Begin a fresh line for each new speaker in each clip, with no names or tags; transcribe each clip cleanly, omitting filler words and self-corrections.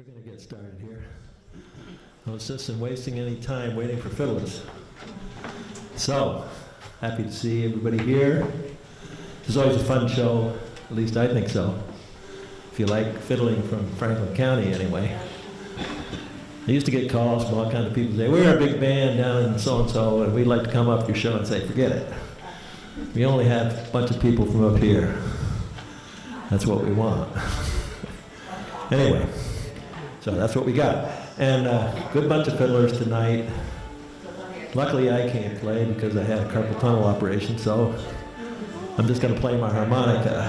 We're going to get started here. I was just wasting any time waiting for Fiddlers. So, happy to see everybody here. It's always a fun show, at least I think so. If you like fiddling from Franklin County anyway. I used to get calls from all kinds of people say, we're a big band down in so-and-so, and we'd like to come up to your show and say, forget it. We only have a bunch of people from up here. That's what we want. Anyway, so that's what we got. And a good bunch of fiddlers tonight. Luckily I can't play because I had a carpal tunnel operation, so I'm just going to play my harmonica.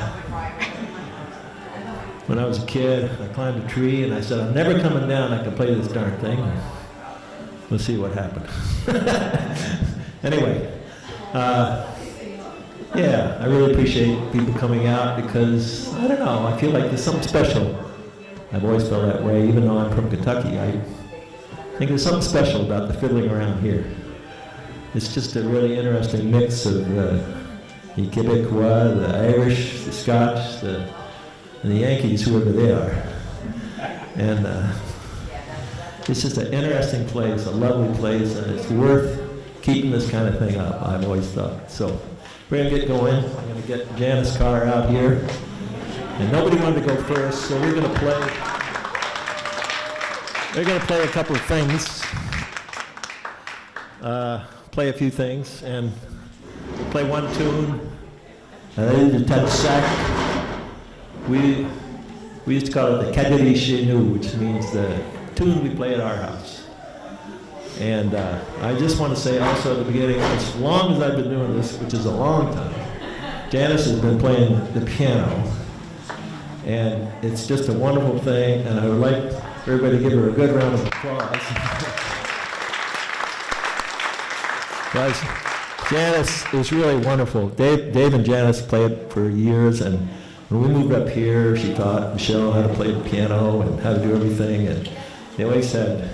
When I was a kid, I climbed a tree and I said, I'm never coming down, I can play this darn thing. We'll see what happened. Anyway, yeah, I really appreciate people coming out because, I don't know, I feel like there's something special. I've always felt that way, even though I'm from Kentucky. I think there's something special about the fiddling around here. It's just a really interesting mix of the Quebecois, the Irish, the Scotch, and the Yankees, whoever they are. And it's just an interesting place, a lovely place, and it's worth keeping this kind of thing up, I've always thought. So we're going to get going. I'm going to get Janice's car out here. And nobody wanted to go first, so we're going to play. We're going to play a couple of things. Play a few things, and play one tune. The touch sack. We used to call it the Caderi chez nous, which means the tune we play at our house. And I just want to say also at the beginning, as long as I've been doing this, which is a long time, Janice has been playing the piano. And it's just a wonderful thing, and I would like everybody to give her a good round of applause. Because Janice is really wonderful. Dave and Janice played for years, and when we moved up here, she taught Michelle how to play the piano and how to do everything, and they always said,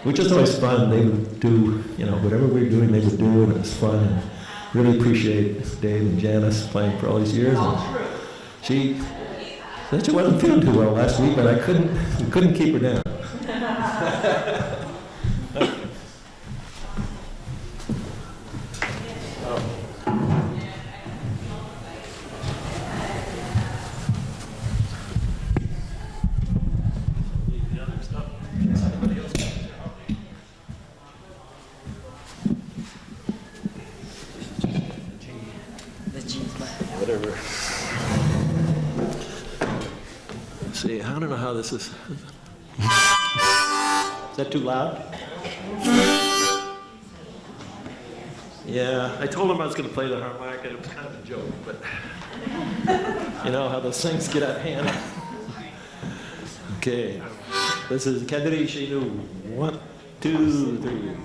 which was always fun, they would do, you know, whatever we were doing, they would do, and it was fun. And really appreciate Dave and Janice playing for all these years. And she wasn't feeling too well last week, but we couldn't keep her down. Whatever. See, I don't know how this is. Is that too loud? Yeah, I told him I was going to play the harmonica. It was kind of a joke, but you know how those things get out of hand. Okay, this is Caderi chez nous. 1, 2, 3.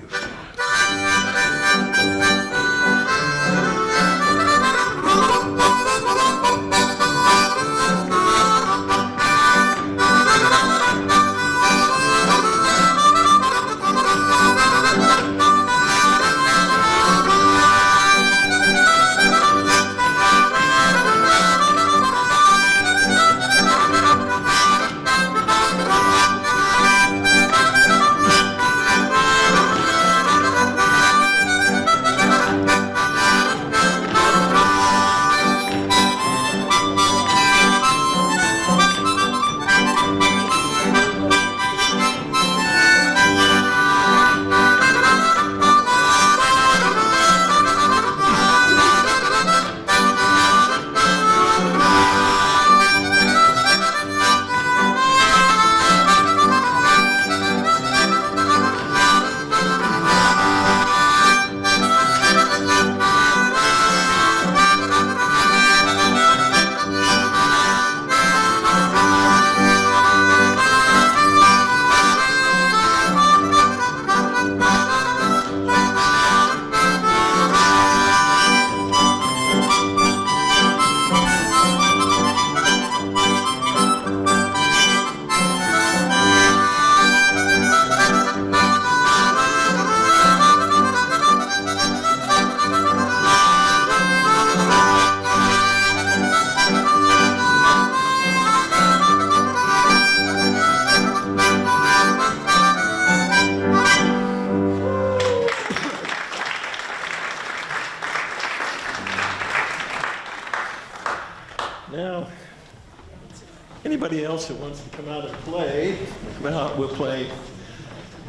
anybody else who wants to come out and play, come out, we'll play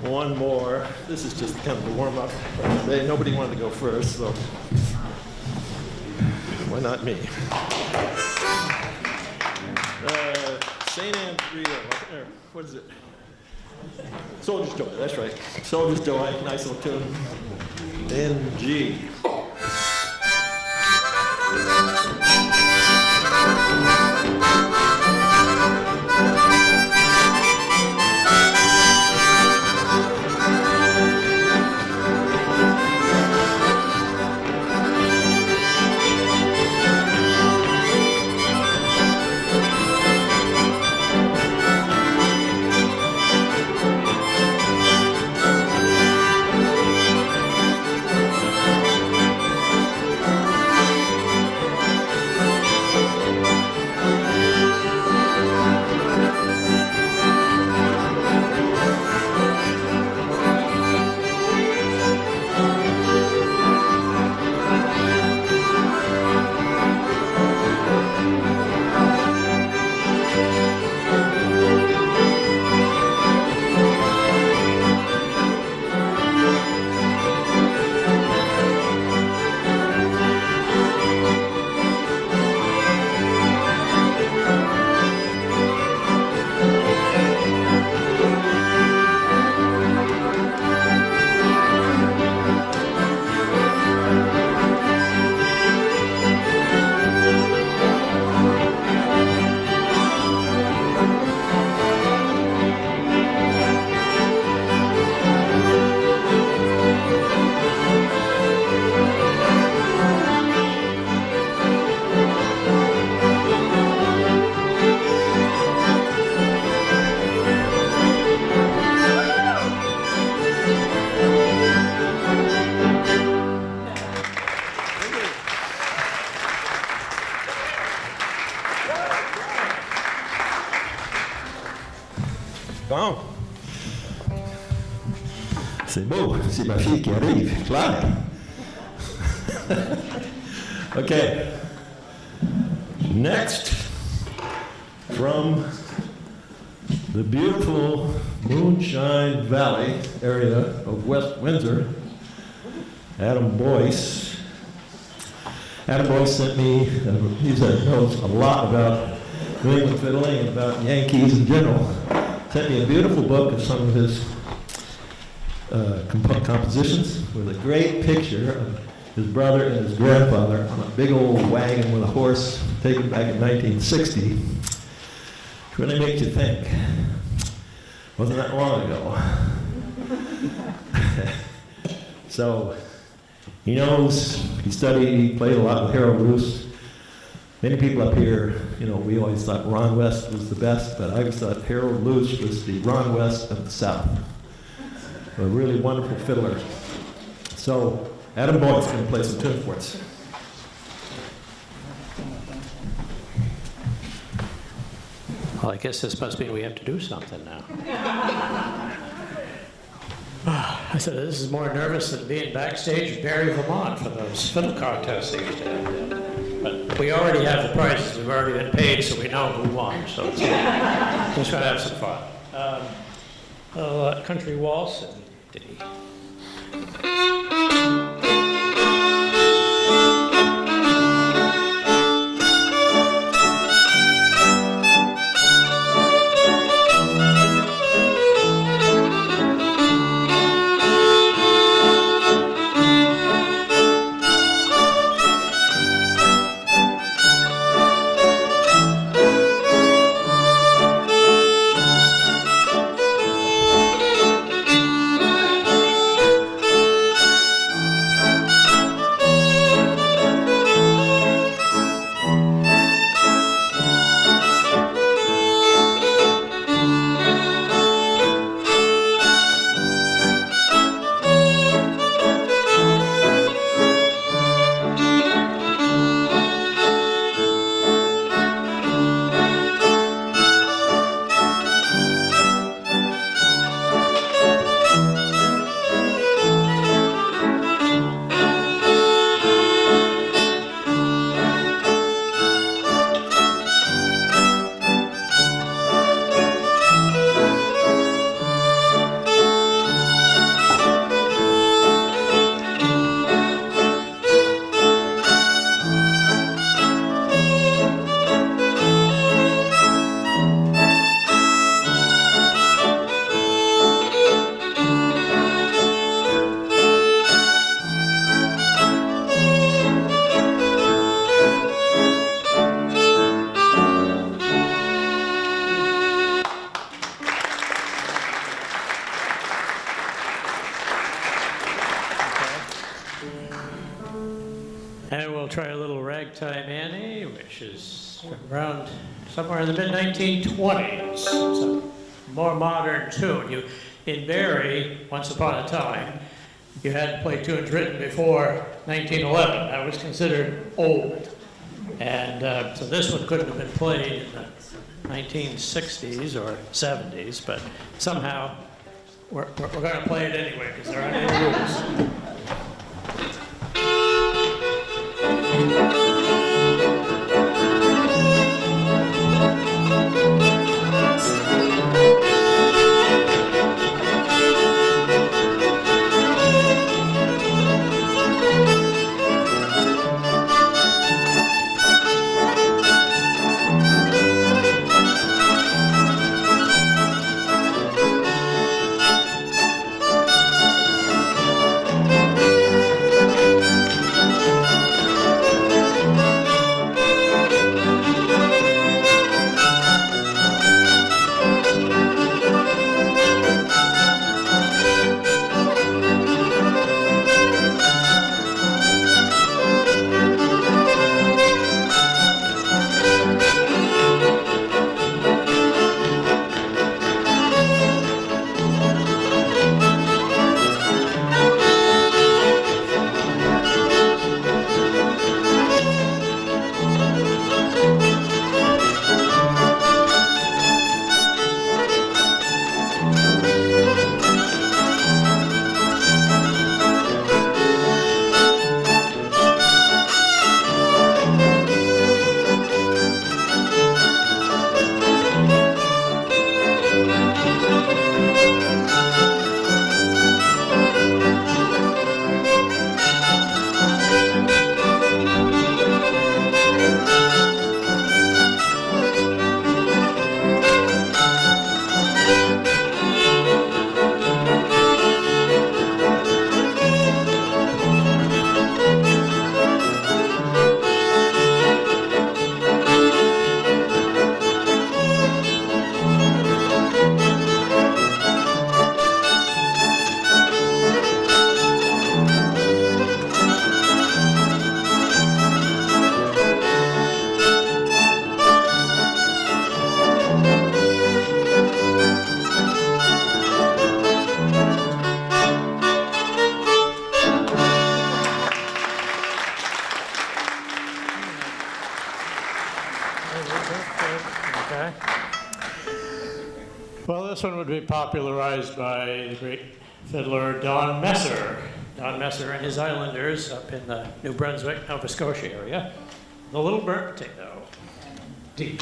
one more. This is just kind of a warm-up. Nobody wanted to go first, so why not me? St. Andrea, or what is it? Soldier's Joy, that's right. Soldier's Joy, nice little tune. In G. Bon. C'est beau, c'est ma fille qui arrive, clair. Okay. Next, from the beautiful Moonshine Valley area of West Windsor, Adam Boyce. Adam Boyce sent me, he knows a lot about New England fiddling and about Yankees in general. Sent me a beautiful book of some of his compositions with a great picture of his brother and his grandfather on a big old wagon with a horse taken back in 1960. It really makes you think. Wasn't that long ago? So he knows, he studied, he played a lot with Harold Roos. Many people up here, we always thought Ron West was the best, but I always thought Harold Roos was the Ron West of the South. A really wonderful fiddler. So Adam Boyd's going to play some tune for us.
Well, I guess this must mean we have to do something now. I said, this is more nervous than being backstage at Barrie, Vermont for those fiddle contests they used to have. But we already have the prizes. We've already been paid, so we know who won. So it's just trying to have some fun. Country waltz and ditty. And we'll try a little Ragtime Annie, which is from around somewhere in the mid-1920s. It's a more modern tune. In Barrie, once upon a time, you had to play tunes written before 1911. That was considered old. And so this one couldn't have been played in the 1960s or 70s, but somehow we're going to play it anyway because there aren't any rules. Okay. Well, this one would be popularized by the great fiddler Don Messer. Don Messer and his Islanders up in the New Brunswick, Nova Scotia area. The Little Burnt Potato. D.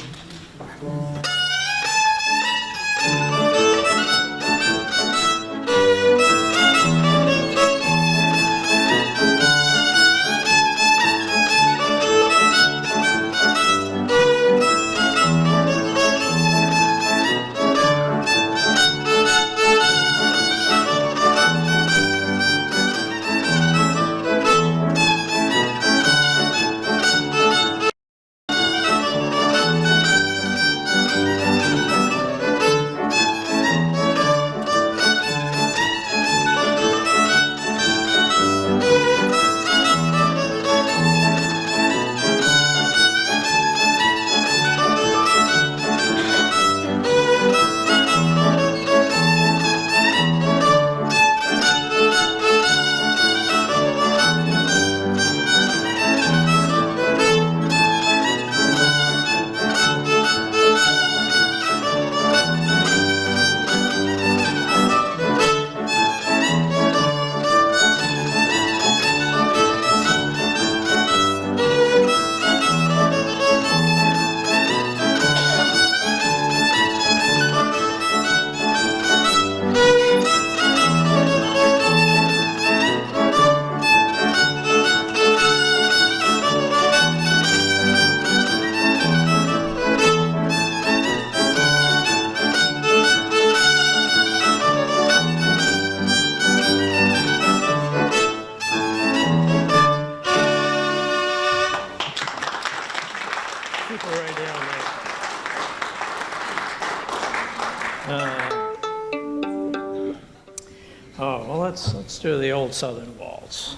Let's do the old Southern Waltz.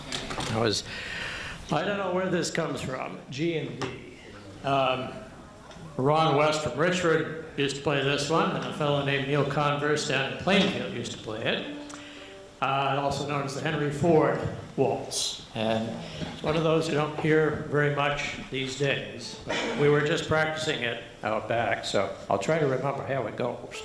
I was I don't know where this comes from, G and D. Ron West from Richford used to play this one, and a fellow named Neil Converse down in Plainfield used to play it. Also known as the Henry Ford Waltz. And it's one of those you don't hear very much these days. But we were just practicing it out back, so I'll try to remember how it goes.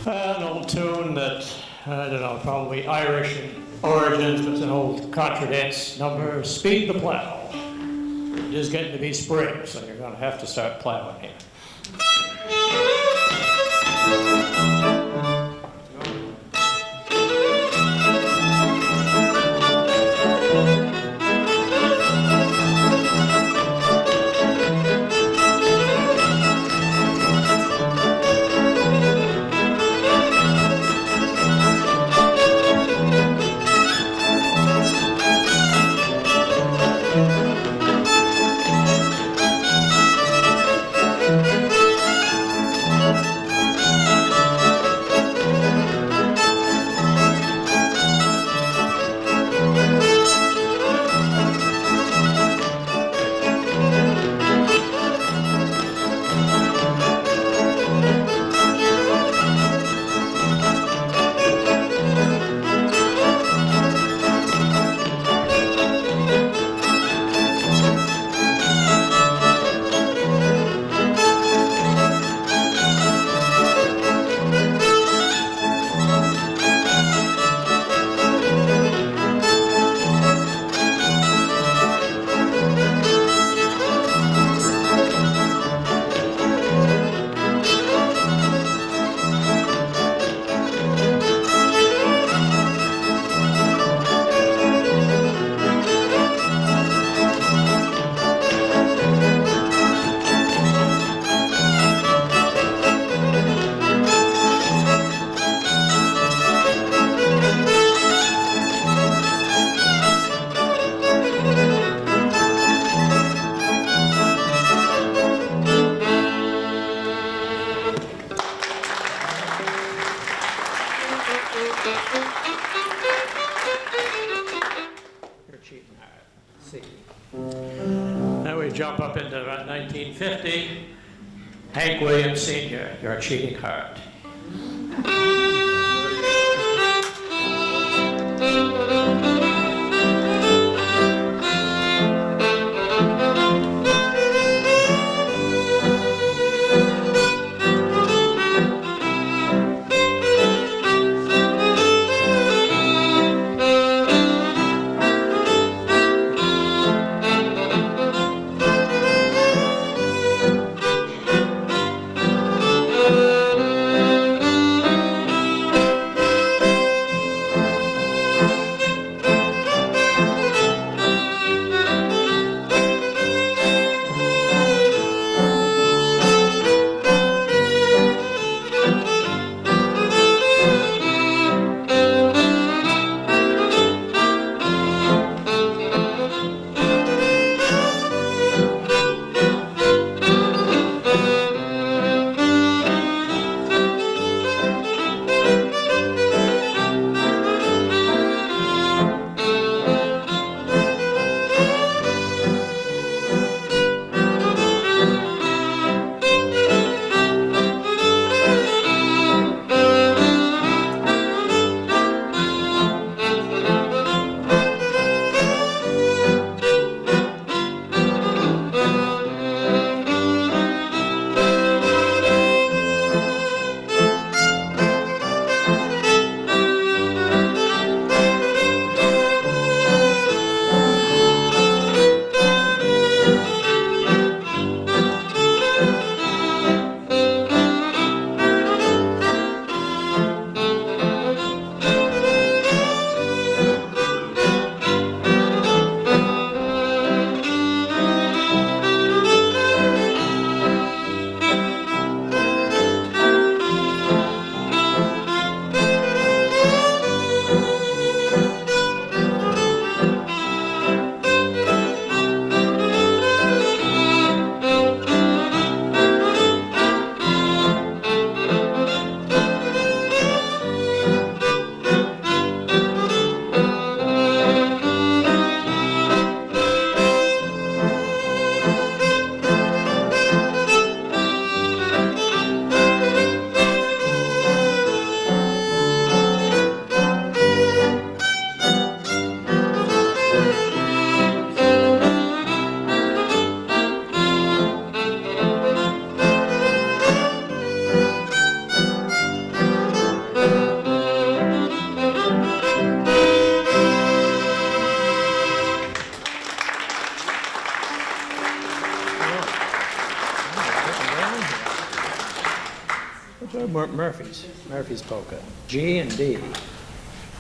An old tune that, I don't know, probably Irish in origins, but it's an old contra dance number, Speed the Plow. It is getting to be spring, so you're going to have to start plowing here. jump up into about 1950, Hank Williams Sr., Your Cheating Heart. Murphy's polka, G and D.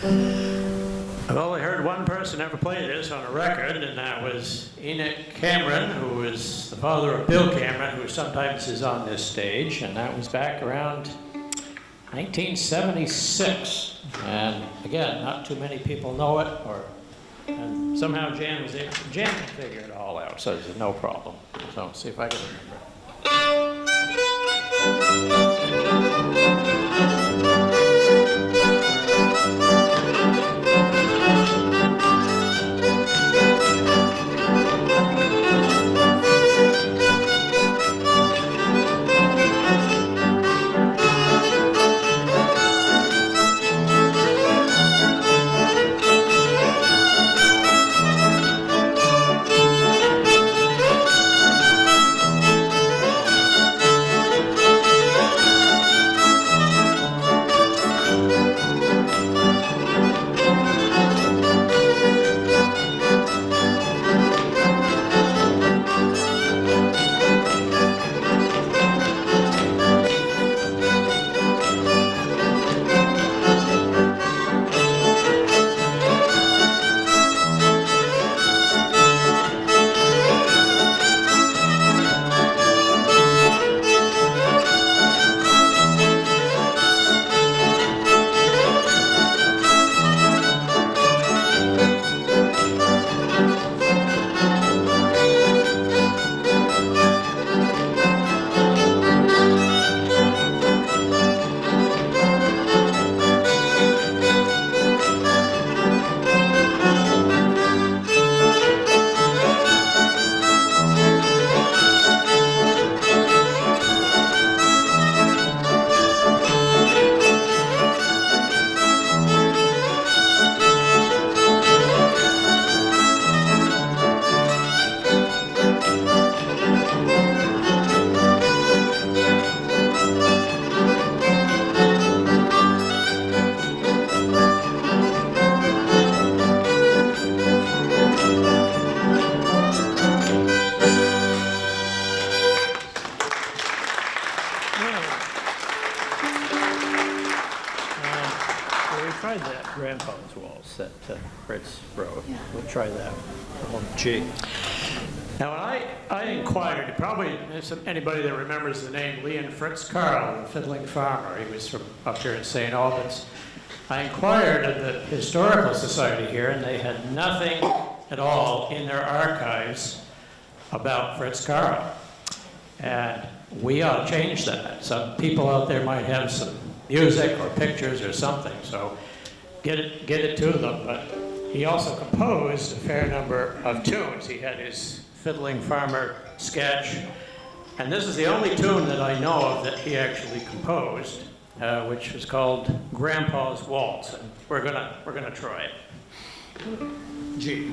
I've only heard one person ever play this on a record, and that was Enoch Cameron, who is the father of Bill Cameron, who sometimes is on this stage, and that was back around 1976. And again, not too many people know it, and somehow Jan can figure it all out, so there's no problem. So see if I can remember. Fritz wrote. We'll try that. G. Now, when I inquired, probably anybody that remembers the name Leon Fritz Carl, the fiddling farmer, he was from up here in St. Albans. I inquired at the Historical Society here, and they had nothing at all in their archives about Fritz Carl. And we ought to change that. Some people out there might have some music or pictures or something, so get it to them. But he also composed a fair number of tunes. He had his fiddling farmer sketch, and this is the only tune that I know of that he actually composed, which was called Grandpa's Waltz, and we're gonna try it. G.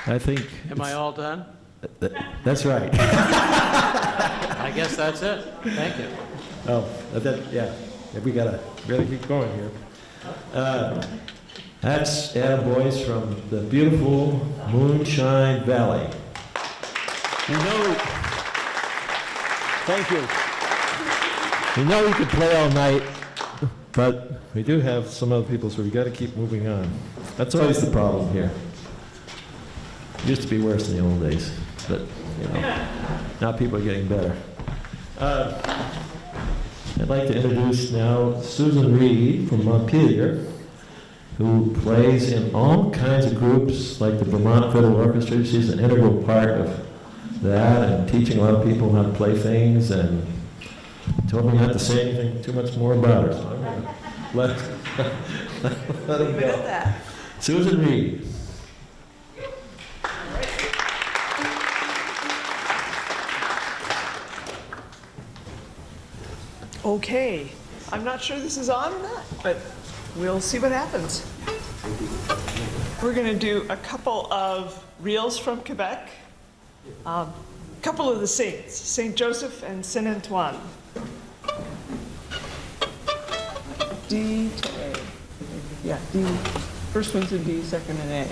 I think.
Am I all done?
That's right.
I guess that's it. Thank you.
Oh, yeah, we gotta really keep going here. That's Adam Boyce from the beautiful Moonshine Valley. Thank you. We know we could play all night, but we do have some other people, so we gotta keep moving on. That's always the problem here. Used to be worse in the old days, but now people are getting better. I'd like to introduce now Susan Reed from Montpelier, who plays in all kinds of groups like the Vermont Fiddle Orchestra. She's an integral part of that and teaching a lot of people how to play things, and told me not to say anything too much more about her, so I'm going to let him go. Susan Reed.
Okay, I'm not sure this is on or not, but we'll see what happens. We're going to do a couple of reels from Quebec, a couple of the saints, Saint Joseph and Saint Antoine. D to A. Yeah, D. First one's in D, second in A.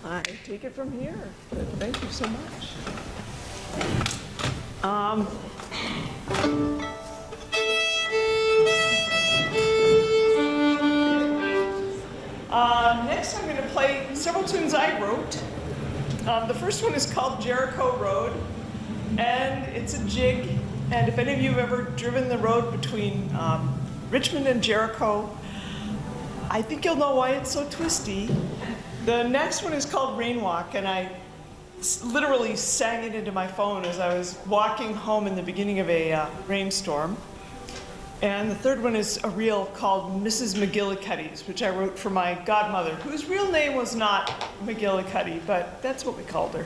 I take it from here. Thank you so much. Next, I'm going to play several tunes I wrote. The first one is called Jericho Road, and it's a jig. And if any of you have ever driven the road between Richmond and Jericho, I think you'll know why it's so twisty. The next one is called Rain Walk, and I literally sang it into my phone as I was walking home in the beginning of a rainstorm. And the third one is a reel called Mrs. McGillicuddy's, which I wrote for my godmother, whose real name was not McGillicuddy, but that's what we called her.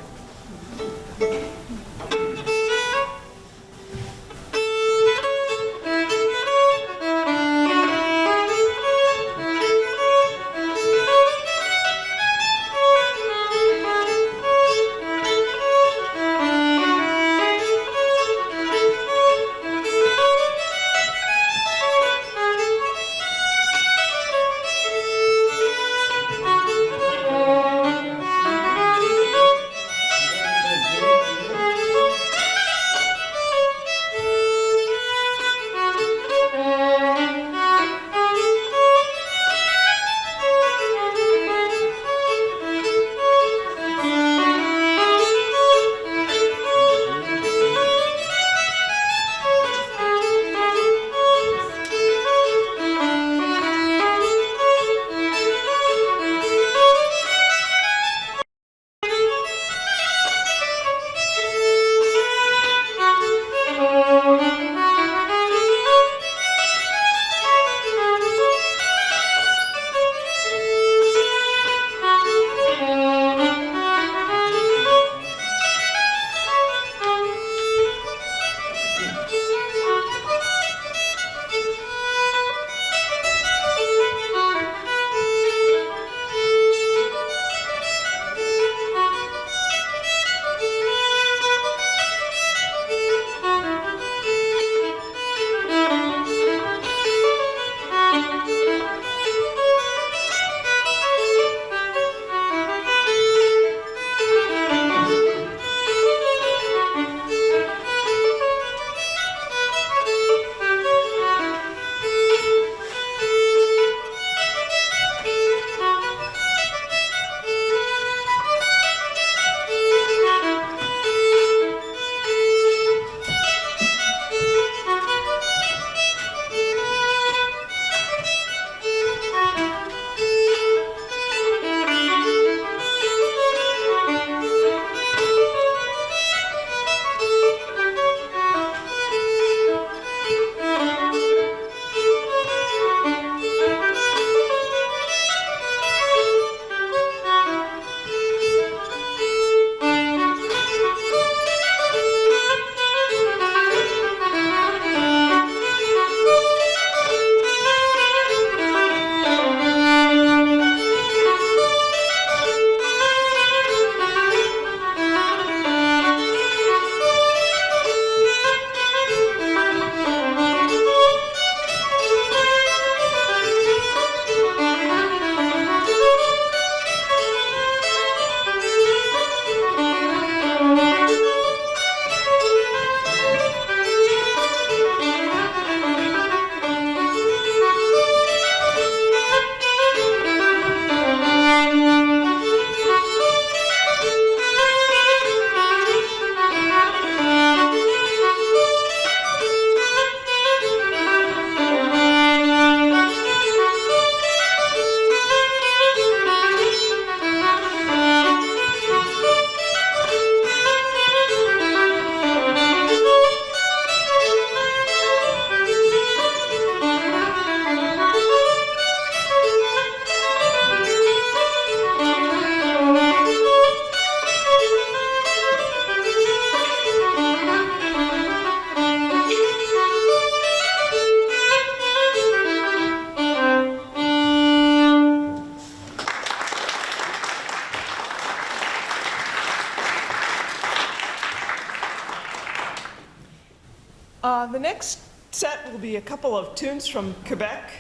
The next set will be a couple of tunes from Quebec.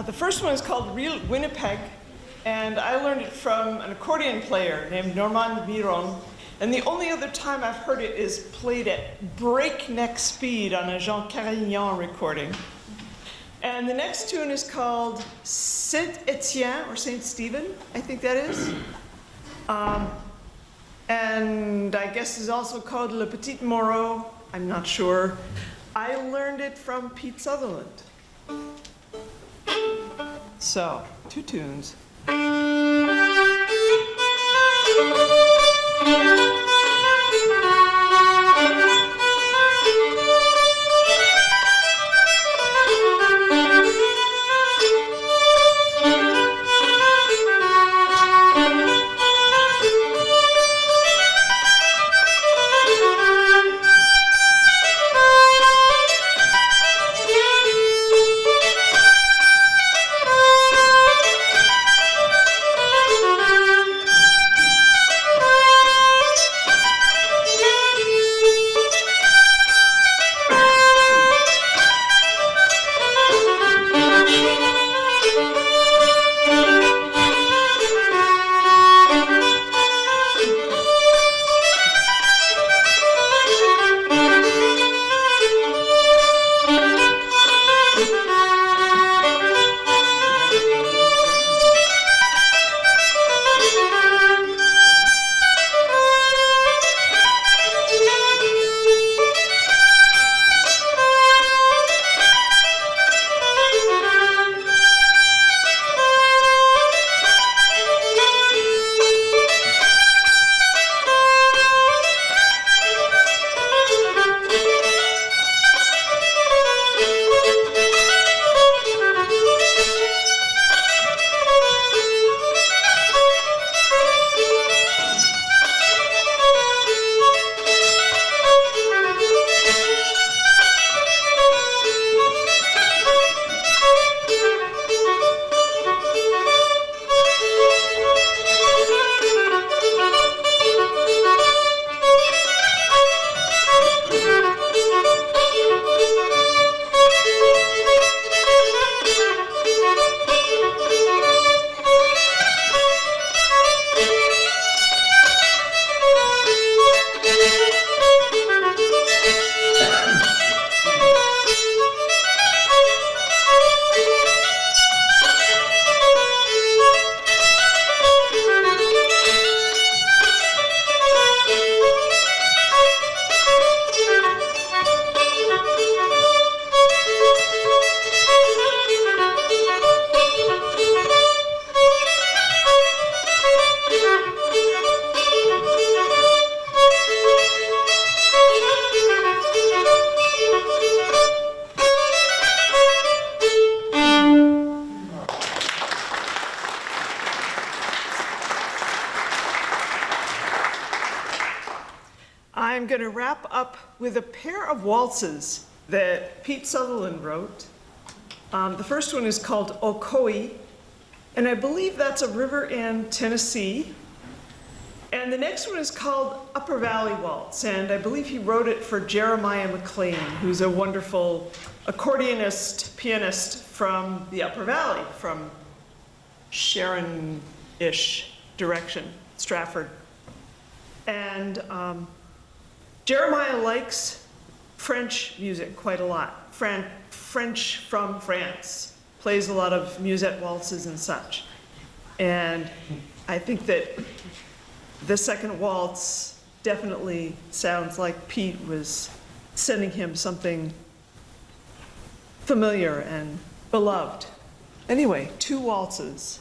The first one is called Real Winnipeg, and I learned it from an accordion player named Normand Miron. And the only other time I've heard it is played at breakneck speed on a Jean Carignan recording. And the next tune is called Saint-Étienne, or Saint Stephen, I think that is. And I guess it's also called Le Petit Moreau, I'm not sure. I learned it from Pete Sutherland. So, two tunes. I'm going to wrap up with a pair of waltzes that Pete Sutherland wrote. The first one is called Ocoee, and I believe that's a river in Tennessee. And the next one is called Upper Valley Waltz, and I believe he wrote it for Jeremiah McLean, who's a wonderful accordionist, pianist from the Upper Valley, from Sharon-ish direction, Stratford. And Jeremiah likes French music quite a lot. French from France, plays a lot of musette waltzes and such. And I think that the second waltz definitely sounds like Pete was sending him something familiar and beloved. Anyway, two waltzes.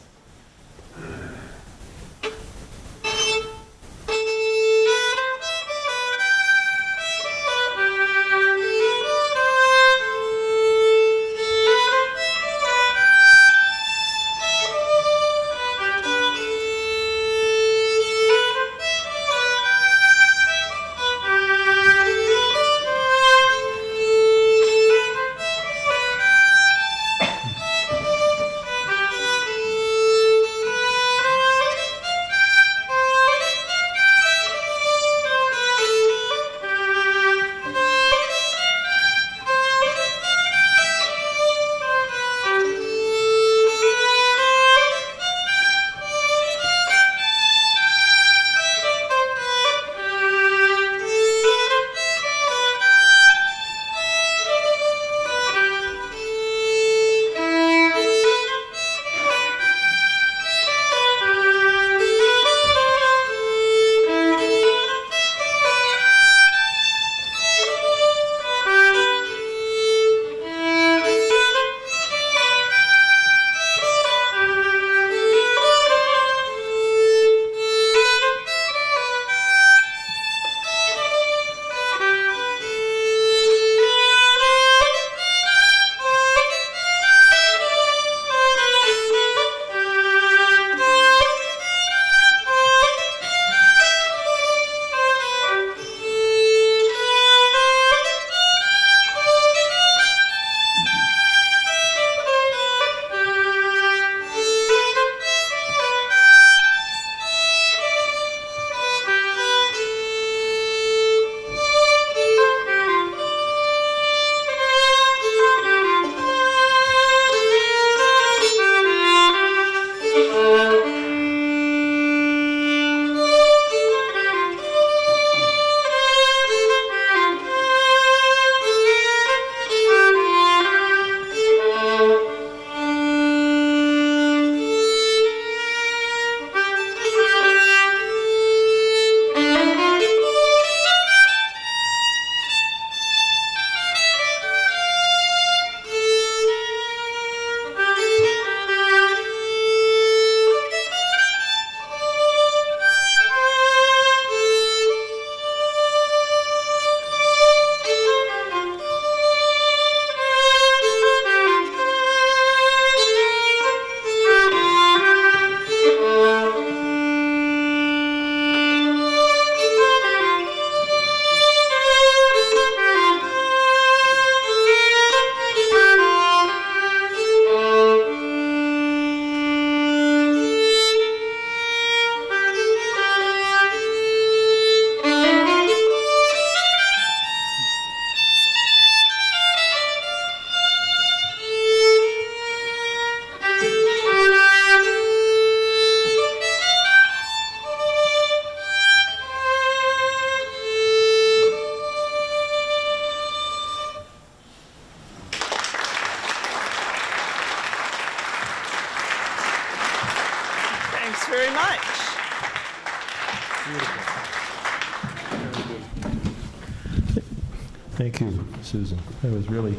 Thank you, Susan. That was really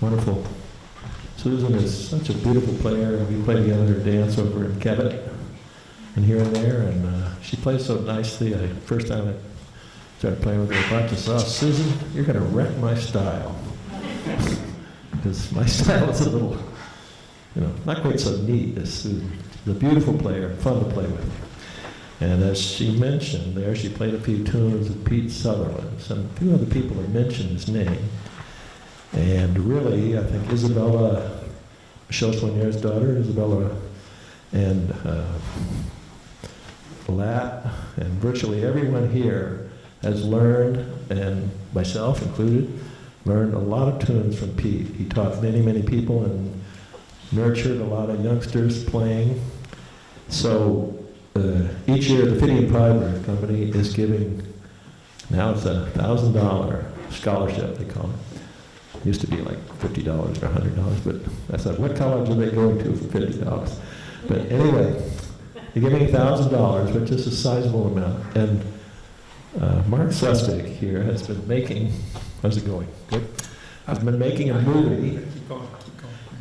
wonderful. Susan is such a beautiful player. We play together dance over in Cabot and here and there, and she plays so nicely. First time I started playing with her, I thought to myself, Susan, you're going to wreck my style. Because my style is a little, not quite so neat as Susan. She's a beautiful player, fun to play with. And as she mentioned there, she played a few tunes with Pete Sutherland. Some few other people have mentioned his name. And really, I think Isabella, Michelle Soignier's daughter, Isabella, and Lat, and virtually everyone here has learned, and myself included, learned a lot of tunes from Pete. He taught many, many people and nurtured a lot of youngsters playing. So each year the Fiddling Primer Company is giving, now it's a $1,000 scholarship, they call it. It used to be like $50 or $100, but I thought, what college are they going to for $50? But anyway, they're giving $1,000, which is a sizable amount. And Mark Sustic here has been making, how's it going? Good? Has been making a movie.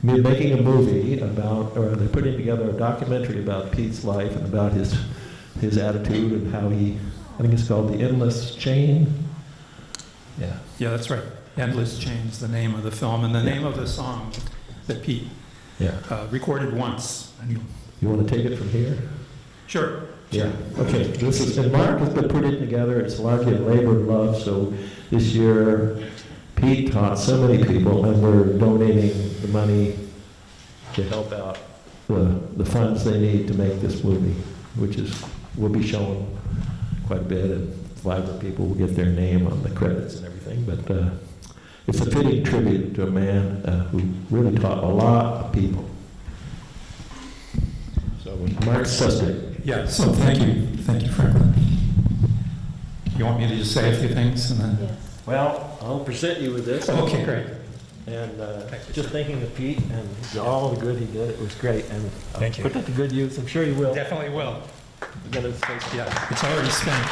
Making a movie about, or they're putting together a documentary about Pete's life and about his attitude and how he, I think it's called The Endless Chain. Yeah.
Yeah, that's right. Endless Chain is the name of the film and the name of the song that Pete recorded once.
You want to take it from here?
Sure.
Yeah. Okay. This is, and Mark has been putting it together. It's largely a labor of love. So this year, Pete taught so many people, and we're donating the money to help out the funds they need to make this movie, which will be shown quite a bit, and vibrant people will get their name on the credits and everything. But it's a fitting tribute to a man who really taught a lot of people. So Mark Sustic.
Yeah, so thank you, Franklin. You want me to just say a few things and then?
Yes.
Well, I'll present you with this.
Okay, great.
And just thinking of Pete and all the good he did, it was great. And
Thank you.
put that to good use. I'm sure you will.
Definitely will.
You're gonna say something.
Yeah, it's already spent.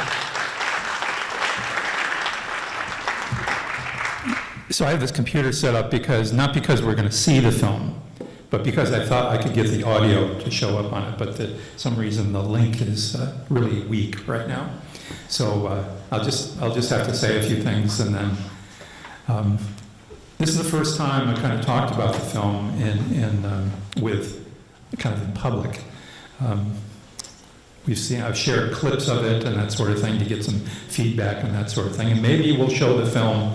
So I have this computer set up not because we're going to see the film, but because I thought I could get the audio to show up on it, but for some reason the link is really weak right now. So I'll just have to say a few things, and then this is the first time I kind of talked about the film with kind of in public. I've shared clips of it and that sort of thing to get some feedback and that sort of thing, and maybe we'll show the film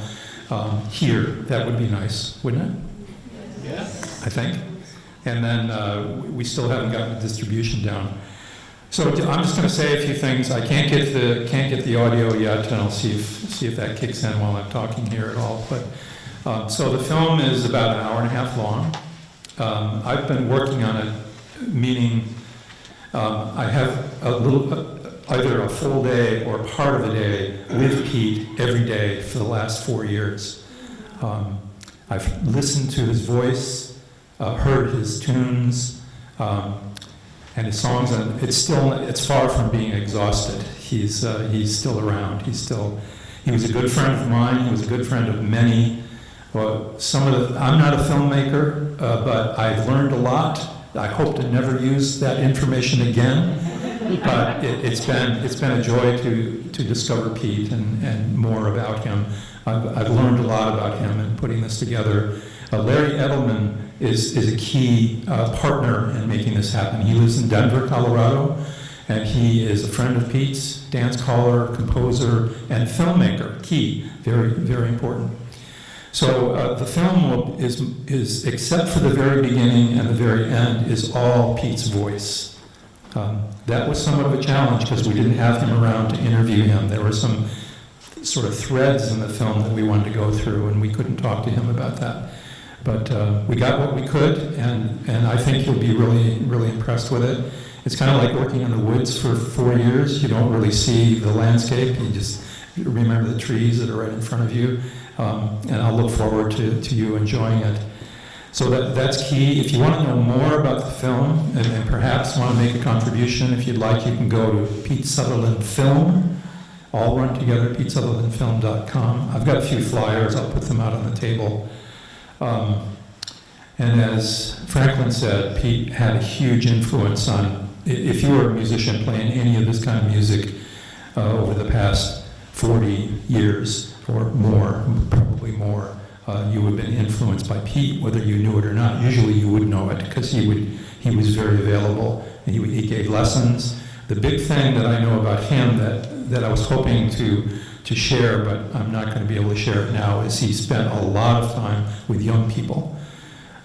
here. That would be nice, wouldn't it? Yes. I think. And then we still haven't gotten the distribution down. So I'm just going to say a few things. I can't get the audio yet, and I'll see if that kicks in while I'm talking here at all. But so the film is about an hour and a half long. I've been working on it, meaning I have either a full day or part of a day with Pete every day for the last 4 years. I've listened to his voice, heard his tunes, and his songs, and it's far from being exhausted. He's still around. He was a good friend of mine. He was a good friend of many. Well, I'm not a filmmaker, but I've learned a lot. I hope to never use that information again. But it's been a joy to discover Pete and more about him. I've learned a lot about him in putting this together. Larry Edelman is a key partner in making this happen. He lives in Denver, Colorado, and he is a friend of Pete's, dance caller, composer, and filmmaker. Key, very, very important. So the film is, except for the very beginning and the very end, is all Pete's voice. That was somewhat of a challenge because we didn't have him around to interview him. There were some sort of threads in the film that we wanted to go through, and we couldn't talk to him about that. But we got what we could, and I think you'll be really, really impressed with it. It's kind of like working in the woods for 4 years. You don't really see the landscape. You just remember the trees that are right in front of you. And I'll look forward to you enjoying it. So that's key. If you want to know more about the film and perhaps want to make a contribution, if you'd like, you can go to Pete Sutherland Film, all run together, PeteSutherlandFilm.com. I've got a few flyers. I'll put them out on the table. And as Franklin said, Pete had a huge influence on, if you were a musician playing any of this kind of music over the past 40 years or more, probably more, you would have been influenced by Pete, whether you knew it or not. Usually you would know it because he was very available. And he gave lessons. The big thing that I know about him that I was hoping to share, but I'm not going to be able to share it now, is he spent a lot of time with young people.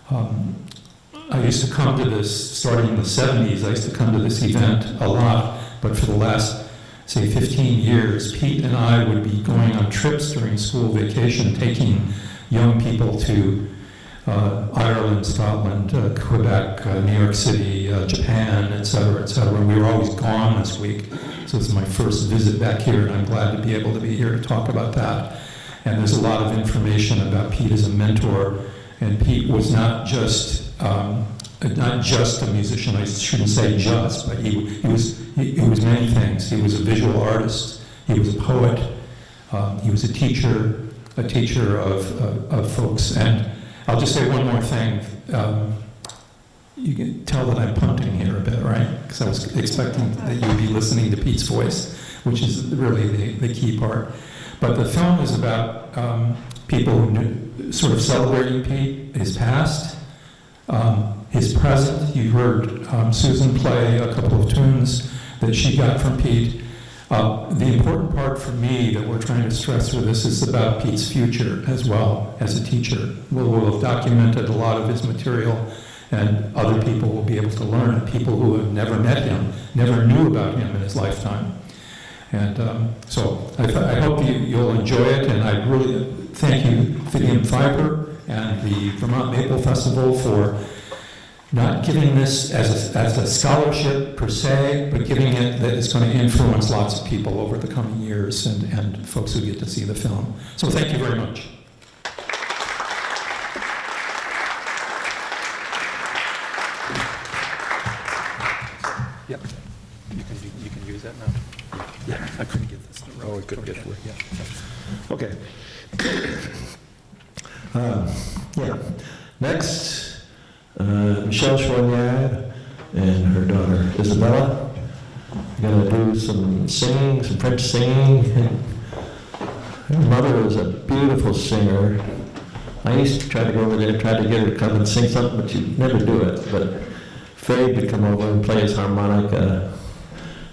I used to come to this, starting in the 70s, I used to come to this event a lot, but for the last, say, 15 years, Pete and I would be going on trips during school vacation, taking young people to Ireland, Scotland, Quebec, New York City, Japan, et cetera, et cetera. We were always gone this week, so this is my first visit back here, and I'm glad to be able to be here to talk about that. And there's a lot of information about Pete as a mentor. And Pete was not just a musician. I shouldn't say just, but he was many things. He was a visual artist. He was a poet. He was a teacher of folks. And I'll just say one more thing. You can tell that I'm punting here a bit, right? Because I was expecting that you'd be listening to Pete's voice, which is really the key part. But the film is about people who sort of celebrating Pete, his past, his present. You heard Susan play a couple of tunes that she got from Pete. The important part for me that we're trying to stress with this is about Pete's future as well as a teacher. We'll have documented a lot of his material, and other people will be able to learn, people who have never met him, never knew about him in his lifetime. And so I hope you'll enjoy it, and I really thank you, Fidium Fiber and the Vermont Maple Festival, for not giving this as a scholarship per se, but giving it that it's going to influence lots of people over the coming years and folks who get to see the film. So thank you very much. Yep, you can use that now. Yeah, I couldn't get this.
Oh, we couldn't get it.
Yeah.
Okay. Yeah. Next, Michelle Chouinard and her daughter Isabella are going to do some singing, some French singing. Her mother was a beautiful singer. I used to try to go over there and try to get her to come and sing something, but she'd never do it. But Faye would come over and play his harmonica.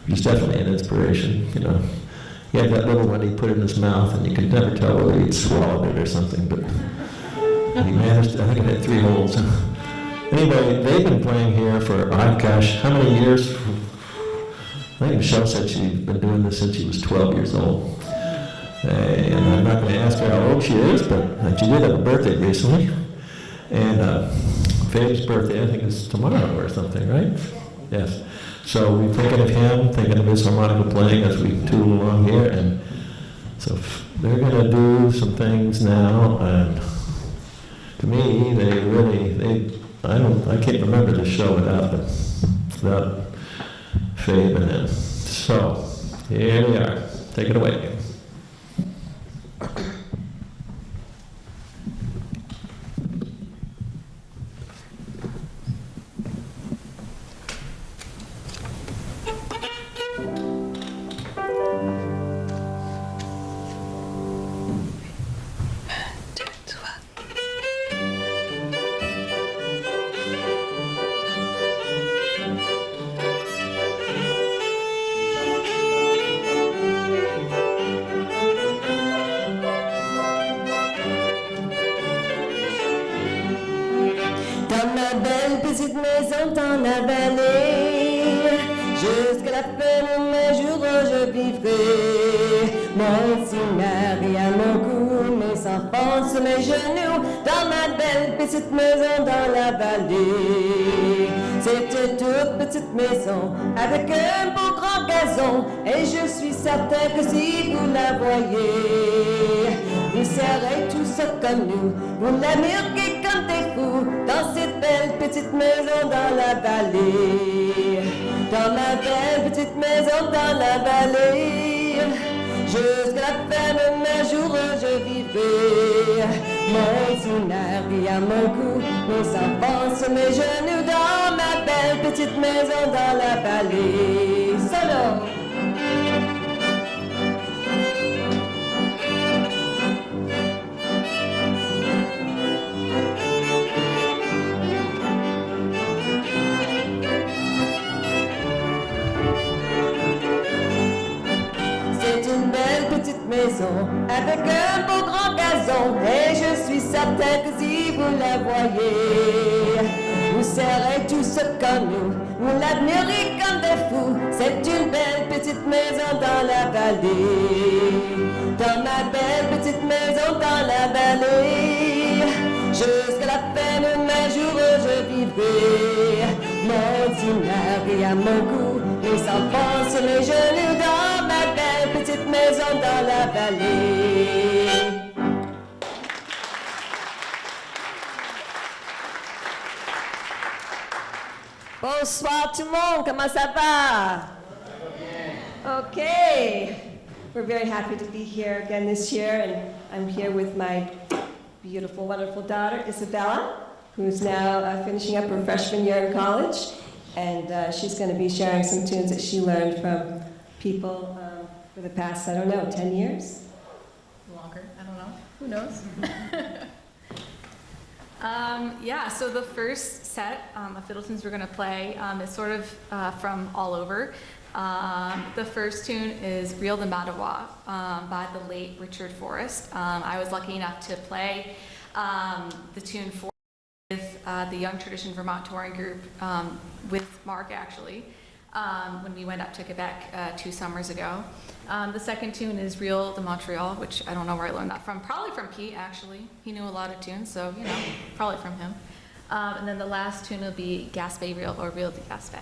He's definitely an inspiration, you know. He had that little one he put in his mouth, and you could never tell whether he'd swallowed it or something, but he managed, I think it had 3 holes. Anyway, they've been playing here for, oh gosh, how many years? I think Michelle said she'd been doing this since she was 12 years old. And I'm not going to ask her how old she is, but she did have a birthday recently. And Faye's birthday, I think, is tomorrow or something, right? Yes. So we're thinking of him, thinking of his harmonica playing as we tool along here, and so they're going to do some things now, and to me, I can't remember the show without Faye and them. So here we are. Take it away.
Petite maison dans la vallée, jusqu'à la fin de mes jours je vivrai. Mon cigare à mon cou, mes enfants sur mes genoux, dans ma belle petite maison dans la vallée. C'est une toute petite maison avec un beau grand gazon, et je suis certain que si vous la voyez, vous serez tous comme nous, vous la murquez comme des fous. Dans belle petite maison dans la vallée. Dans ma belle petite maison dans la vallée. Jusqu'à la fin de mes jours, je vivrai. Mon itinéraire à mon cou, mes enfants sur mes genoux dans ma belle petite maison dans la vallée. Solo! Maison avec un beau grand gazon et je suis certain que si vous la voyez, vous serez tous comme nous, vous l'admirez comme des fous. C'est une belle petite maison dans la vallée, dans ma belle petite maison dans la vallée. Jusqu'à la fin de mes jours je vivrai, mon dîner à mon cou, les enfants sur les genoux dans ma belle petite maison dans la vallée. Bonsoir tout le monde, comment ça va? Okay, we're very happy to be here again this year, and I'm here with my beautiful, wonderful daughter, Isabella, who's now finishing up her freshman year in college, and she's going to be sharing some tunes that she learned from people for the past, 10 years?
Longer, I don't know, who knows? So the first set of fiddle tunes we're going to play is sort of from all over. The first tune is Reel the Mattawa by the late Richard Forrest. I was lucky enough to play the tune for with the Young Tradition Vermont touring group, with Mark actually, when we went up to Quebec 2 summers ago. The second tune is Reel the Montreal, which I don't know where I learned that from. Probably from Pete, actually. He knew a lot of tunes, so, probably from him. And then the last tune will be Gaspé Reel, or Reel the Gaspé.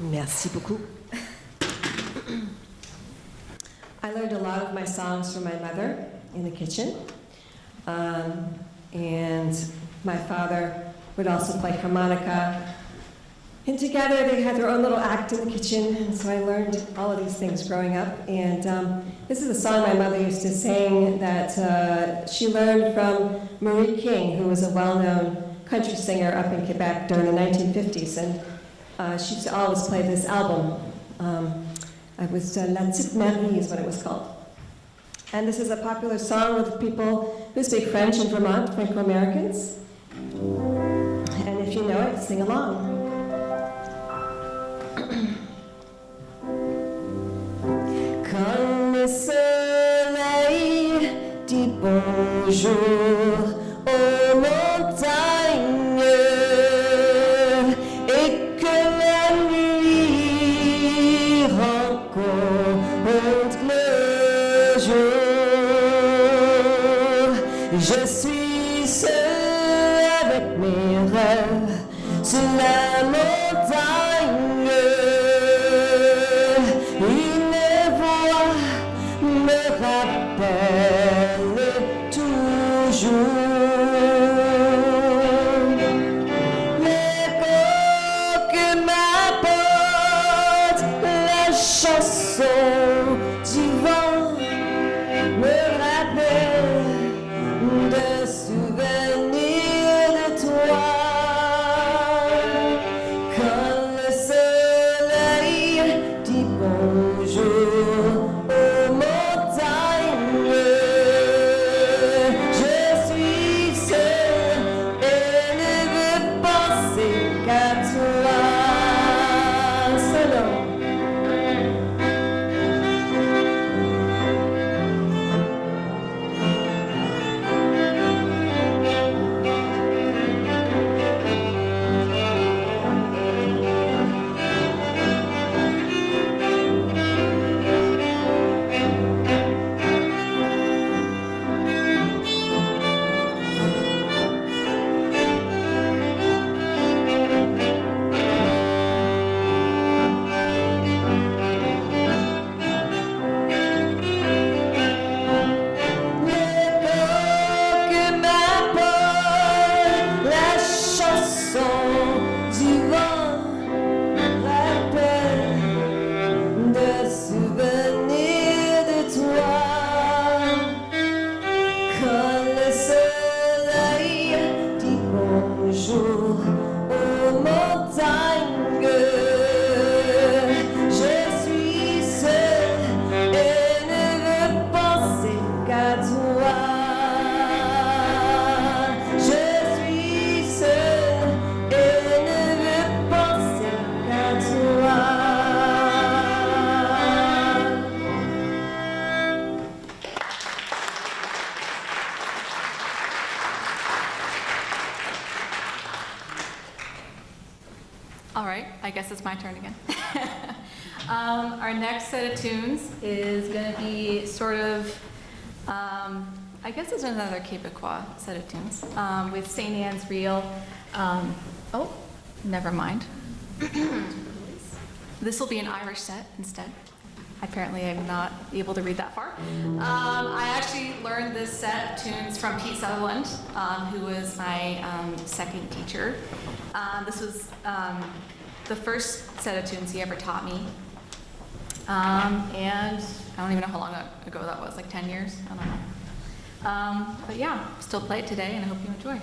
Merci beaucoup. I learned a lot of my songs from my mother in the kitchen. And my father would also play harmonica. And together they had their own little act in the kitchen, and so I learned all of these things growing up. And this is a song my mother used to sing that she learned from Marie King, who was a well-known country singer up in Quebec during the 1950s. And she used to always play this album. It was La Petite Marie is what it was called. And this is a popular song with people who speak French in Vermont, Franco-Americans. And if you know it, sing along. Quand le soleil dit bonjour aux montagnes et que la nuit rencontre le jour, je suis seul avec mes rêves sur la montagne. Une voix me rappelle toujours l'écho que m'apporte la chanson du vent, me rappelle de souvenirs de toi. Quand le soleil dit bonjour aux montagnes, je suis seule et ne veux penser qu'à toi. Solo. Que m'apporte la chanson du vent, rappelle de souvenirs de toi. Quand le soleil dit bonjour aux montagnes, je suis seule et ne veux penser qu'à toi. Je suis seule et ne veux penser qu'à toi.
All right, I guess it's my turn again. Our next set of tunes is going to be sort of, I guess it's another Quebecois set of tunes with St. Anne's Reel. Oh, never mind. This will be an Irish set instead. Apparently, I'm not able to read that far. I actually learned this set of tunes from Pete Sutherland, who was my second teacher. This was the first set of tunes he ever taught me. And I don't even know how long ago that was, like 10 years? I don't know. But yeah, still play it today, and I hope you enjoy.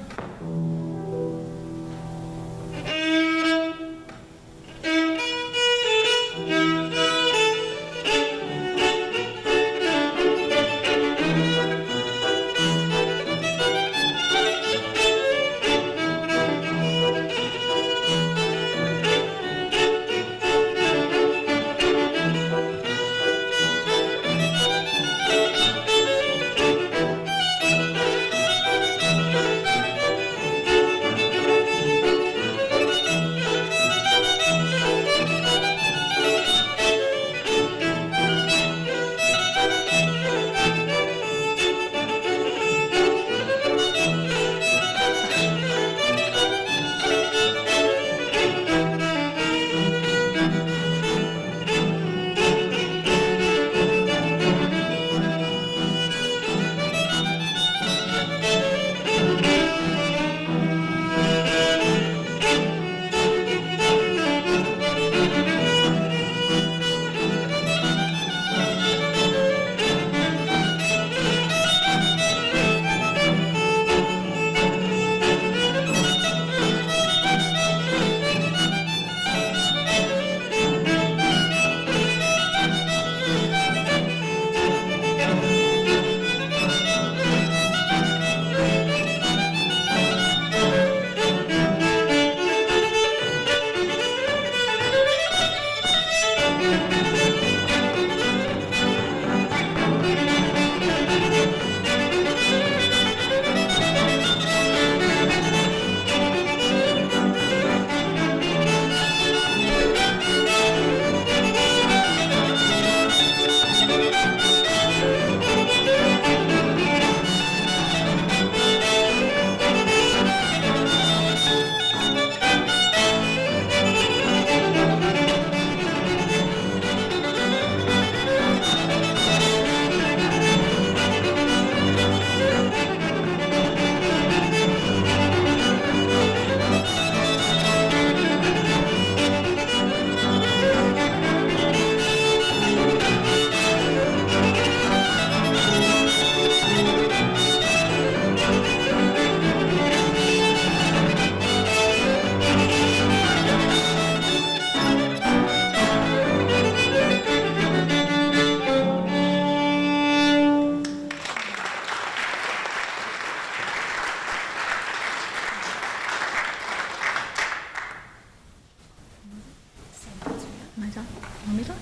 talk? Want me to talk?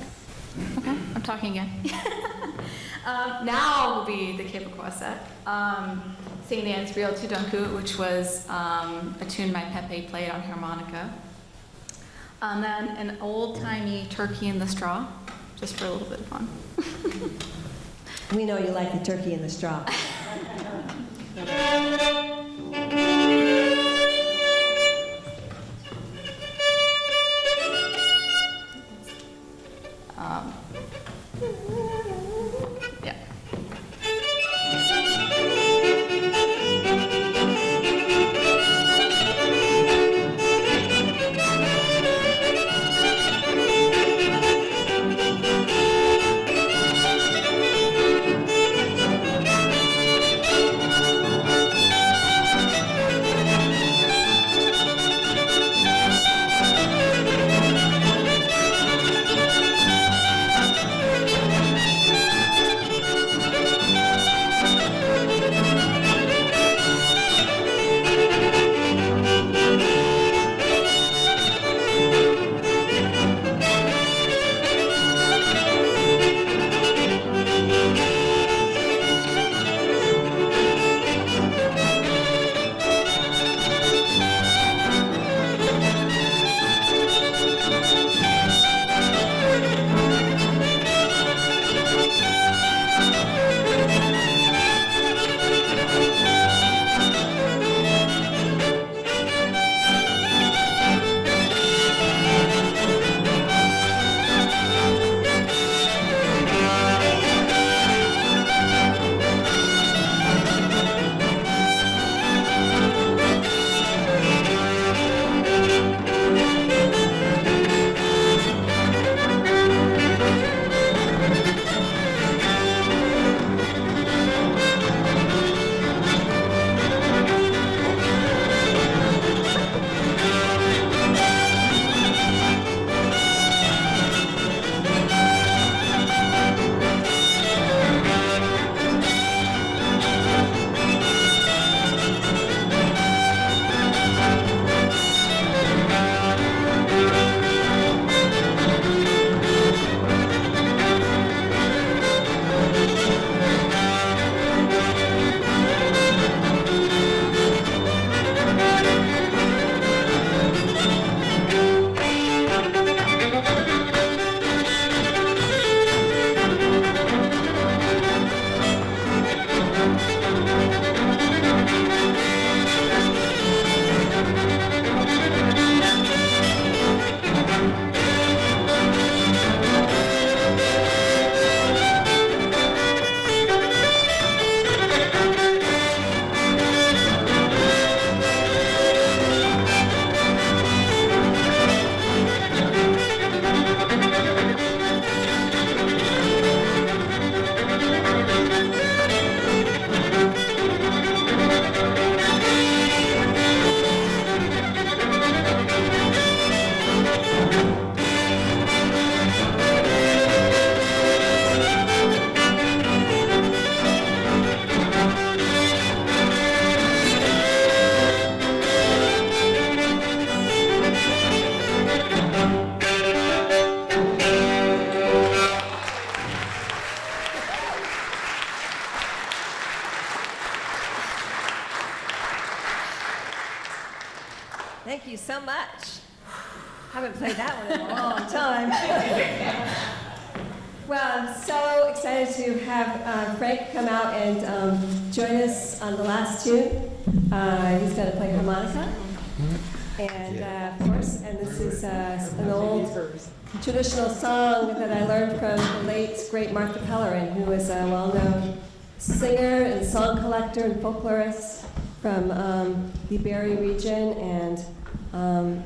Okay, I'm talking again. Now will be the Quebecois set. St. Anne's Reel to Dunku, which was a tune my Pepe played on harmonica. And then an old-timey Turkey in the Straw, just for a little bit of fun.
We know you like the turkey in the straw.
Yeah.
Thank you so much. Haven't played that one in a long time. Well, I'm so excited to have Frank come out and join us on the last tune. He's going to play harmonica, and of course, and this is an old traditional song that I learned from the late, great Martha Pellerin, who was a well-known singer and song collector and folklorist from the Barrie region. And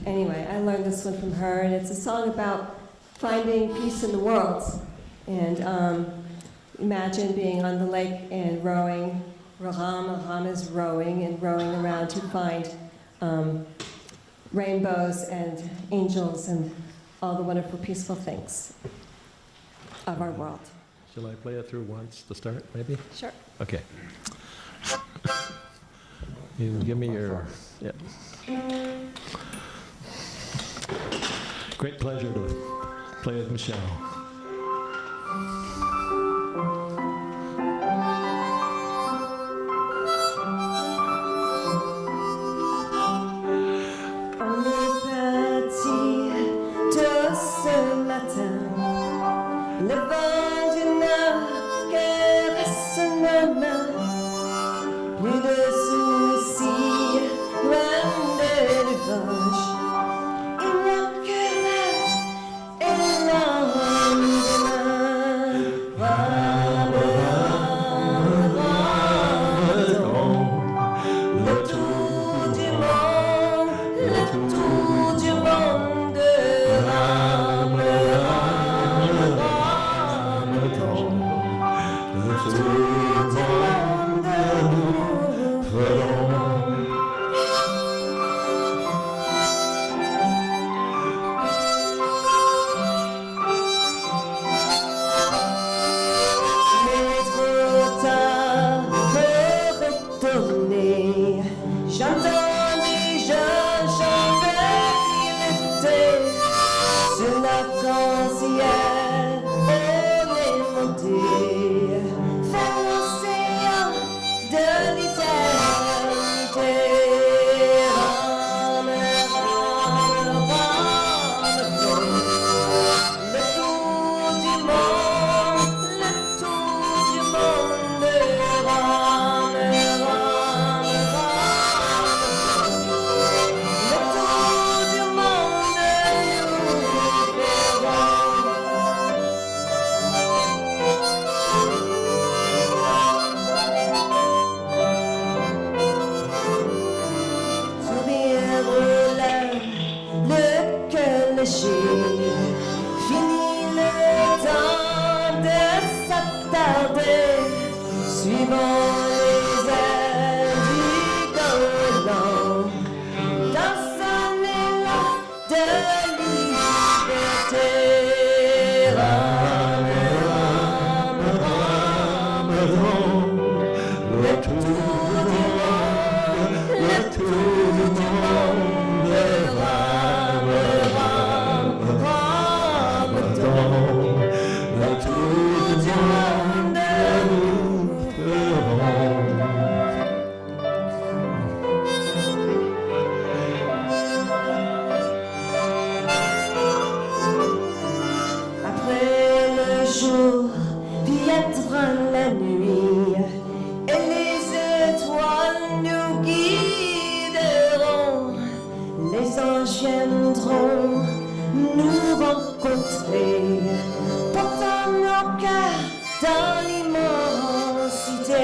anyway, I learned this one from her, and it's a song about finding peace in the world. And imagine being on the lake and rowing. Raham is rowing and rowing around to find rainbows and angels and all the wonderful, peaceful things of our world.
Shall I play it through once to start, maybe?
Sure.
Okay. You can give me your, yeah. Great pleasure to play with Michelle.
On est parti tôt ce matin, le vent du nord caresse nos mains, plus de soucis, loin de revanche, il n'y a que là et lendemain. Le tour du monde, le tour du monde, rame, rame, rame, le tour du monde, nous ferons. Mais trop tard pour retourner, j'entends déjà chanter l'été sur l'arc-en-ciel. On est monté vers l'océan de l'éternité. Rame, rame, rame, le tour du monde, le tour du monde, rame, rame, rame, le tour du monde, nous ferons. Sourire là, le cœur léger, fini le temps de s'attarder, suivant les ailes du goéland, dans son élan de liberté. Rame, rame, rame, le tour du monde, le tour du monde, rame, rame, rame, le tour du monde, nous ferons. Après le jour viendra la nuit, et les étoiles nous guideront. Les anges viendront nous rencontrer, portant nos cœurs dans l'immensité.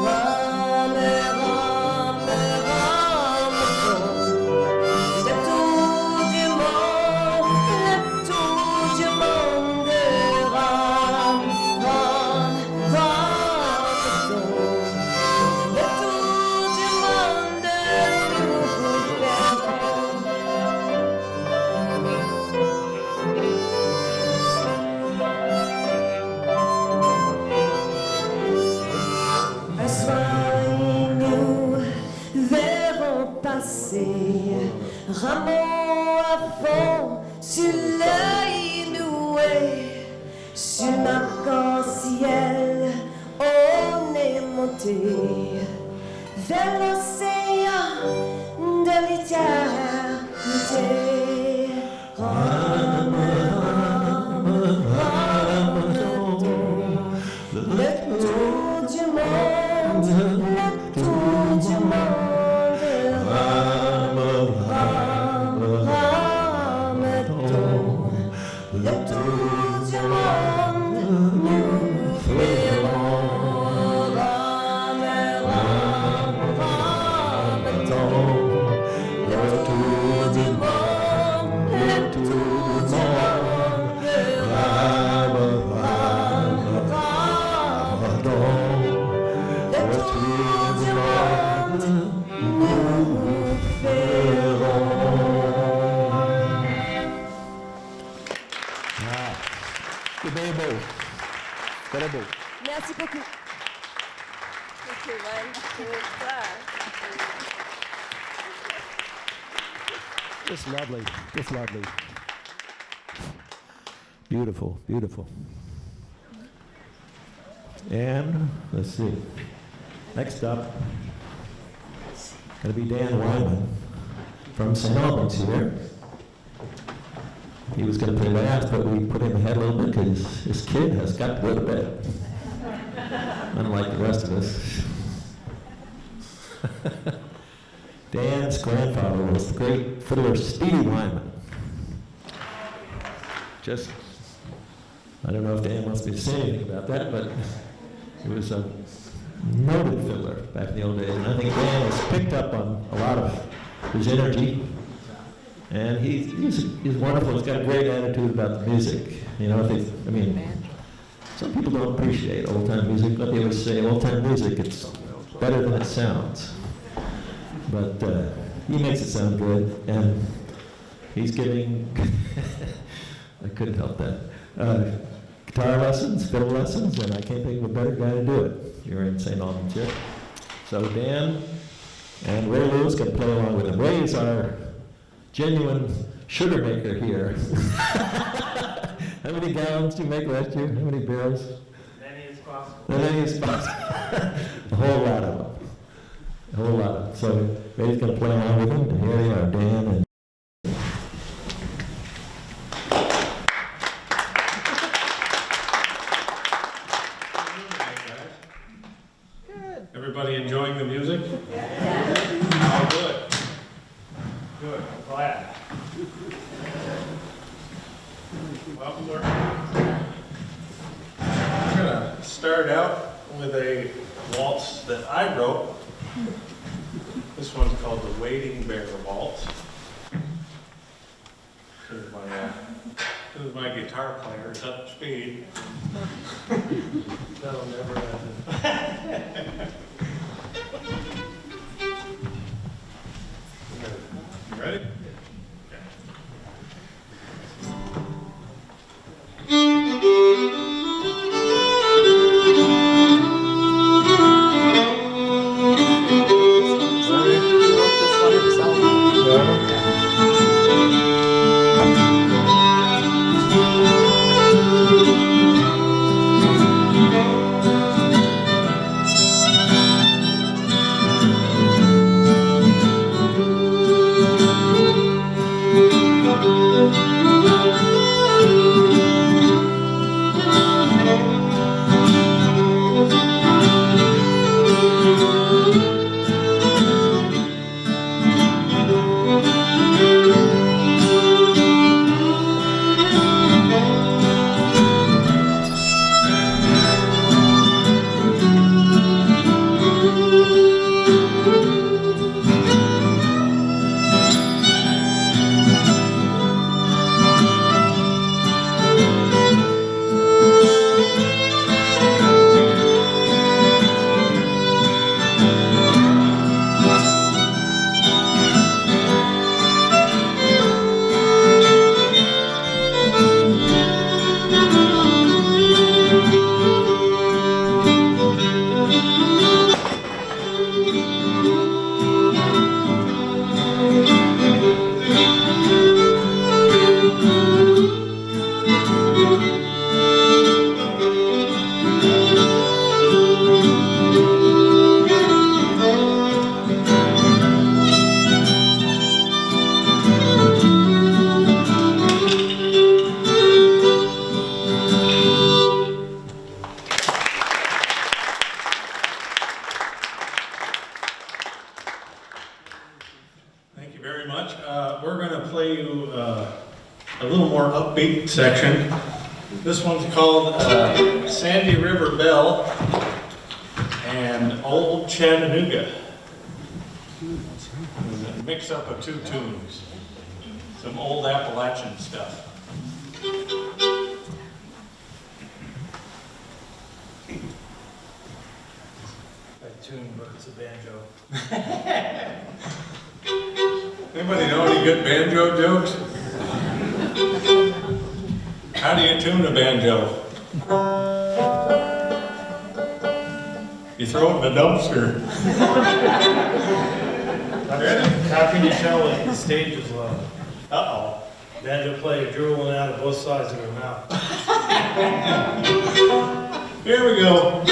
Rame, rame, rame, le tour du monde, le tour du monde, rame, rame, rame, le tour du monde, nous ferons. Un soir, nous verrons passer, rameaux à fond sur l'œil noué, sur l'arc-en-ciel, on est monté vers l'océan de l'éternité. Rame, rame, rame, le tour du monde, le tour du monde, rame, rame, rame, le tour du monde, nous ferons. Rame, rame, rame, le tour du monde, le tour du monde, rame, rame, rame, le tour du monde, nous ferons.
Good day, beau. Très beau.
Merci beaucoup.
Just lovely. Just lovely. Beautiful, beautiful. And let's see. Next up, going to be Dan Wyman from St. Albans here. He was going to play last, but we put him ahead a little bit because his kid has got to go to bed, unlike the rest of us. Dan's grandfather was the great fiddler Speedy Wyman. Just, I don't know if Dan wants me to say anything about that, but he was a noted fiddler back in the old days, and I think Dan has picked up on a lot of his energy, and he's wonderful. He's got a great attitude about the music. You know, I mean, some people don't appreciate old-time music, but they always say old-time music, it's better than it sounds. But he makes it sound good, and he's giving, I couldn't help that, guitar lessons, fiddle lessons, and I can't think of a better guy to do it. You're in St. Albans here. So Dan and Ray Lewis can play along with him. Ray is our genuine sugar maker here. How many gallons do you make last year? How many barrels?
Many as possible.
Many as possible. A whole lot of them. A whole lot of them. So Ray's going to play along with him, and here they are, Dan and
Everybody enjoying the music? Oh, good. Good, I'm glad. Well, we're gonna start out with a waltz that I wrote. This one's called the Wading Bear Waltz. This is my guitar player, it's up to speed. That'll never end. You ready? Upbeat section. This one's called Sandy River Bell and Old Chattanooga. It's a mix up of two tunes. Some old Appalachian stuff. That tune, but it's a banjo. Anybody know any good banjo jokes? How do you tune a banjo? You throw it in the dumpster. How can you tell if the stage is low?
Uh-oh.
Banjo player drooling out of both sides of her mouth. Here we go.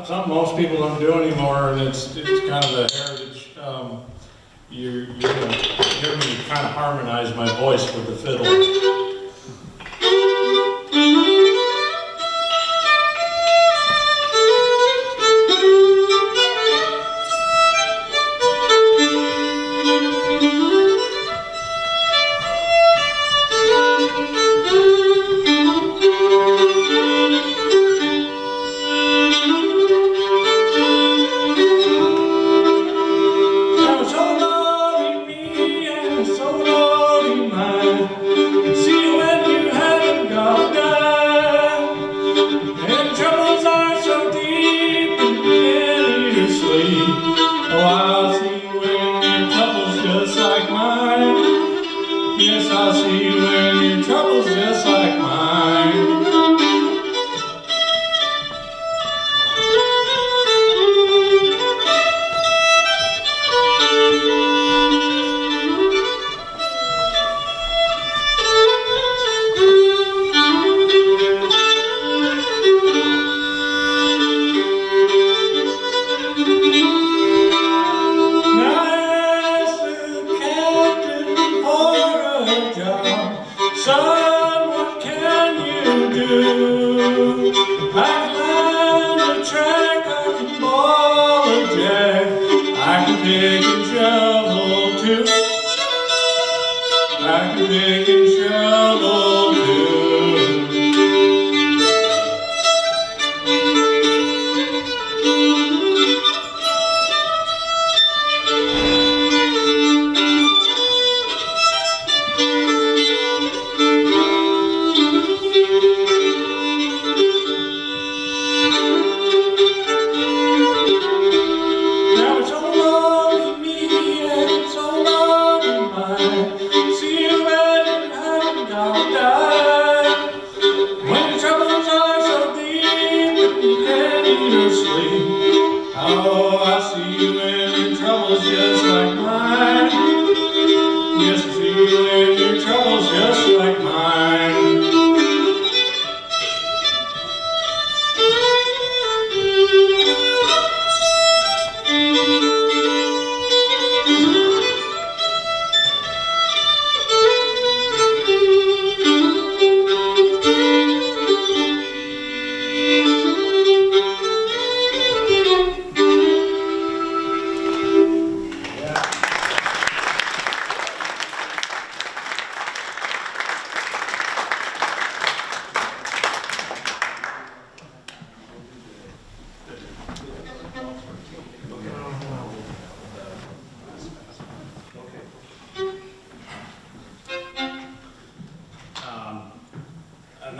Something most people don't do anymore, and it's kind of a heritage. You're gonna hear me kind of harmonize my voice with the fiddle.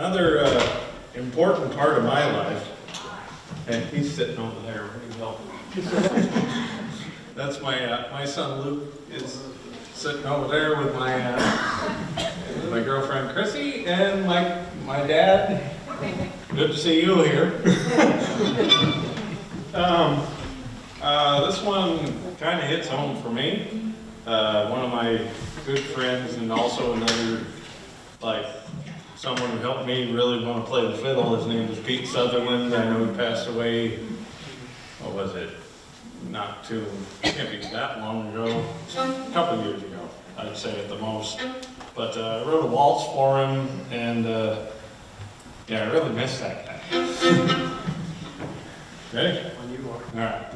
Another important part of my life, and he's sitting over there, what do you help? That's my son Luke is sitting over there with my girlfriend Chrissy and my dad. Good to see you here. This one kind of hits home for me. One of my good friends and also another, like, someone who helped me really want to play the fiddle. His name was Pete Sutherland. I know he passed away, what was it? Can't be that long ago, a couple of years ago, I'd say at the most. But I wrote a waltz for him, and yeah, I really miss that guy. Ready? When you are. All right.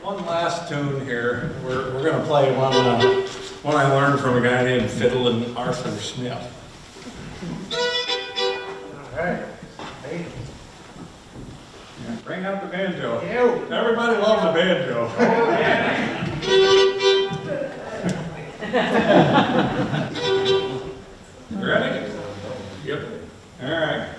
One last tune here. We're going to play one I learned from a guy named Fiddlin' Arthur Smith. All right. Hey. Yeah, bring out the banjo. Everybody loves a banjo. Oh, yeah. You ready? Yep. All right.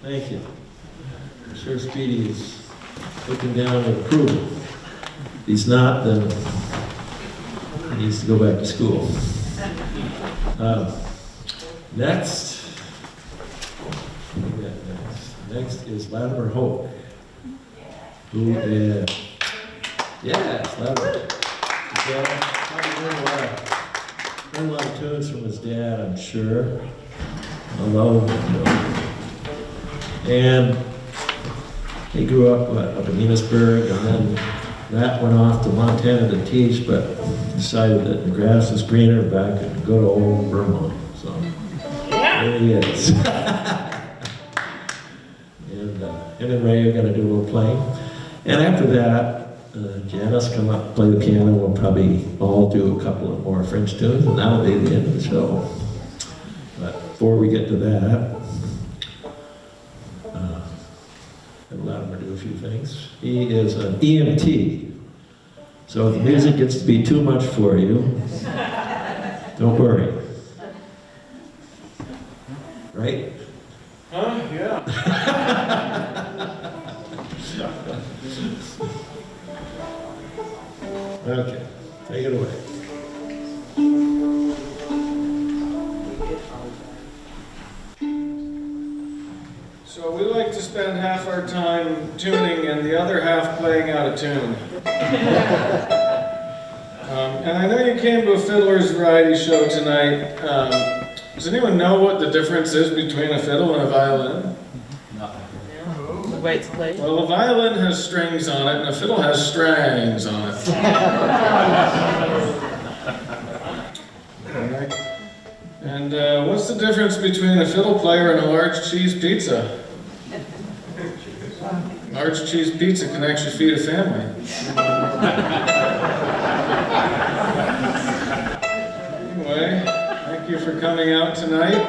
Thank you. I'm sure Speedy is looking down in approval. If he's not, then he needs to go back to school. Next. What do we got next? Next is Latimer Hope, who is, yes, Latimer. His dad, probably learned a lot of tunes from his dad, I'm sure. Although, and he grew up up in Enosburg, and then that went off to Montana to teach, but decided that the grass is greener back in good old Vermont. So there he is. And him and Ray are going to do a little playing. And after that, Janice come up, play the piano. We'll probably all do a couple of more French tunes, and that'll be the end of the show. But before we get to that, I'll let him do a few things. He is an EMT. So if the music gets to be too much for you, don't worry. Right?
Huh? Yeah.
Okay, take it away.
So we like to spend half our time tuning and the other half playing out of tune. And I know you came to a Fiddlers variety show tonight. Does anyone know what the difference is between a fiddle and a violin?
The way it's played.
Well, a violin has strings on it and a fiddle has strings on it. Alright. And what's the difference between a fiddle player and a large cheese pizza? Large cheese pizza can actually feed a family. Anyway, thank you for coming out tonight.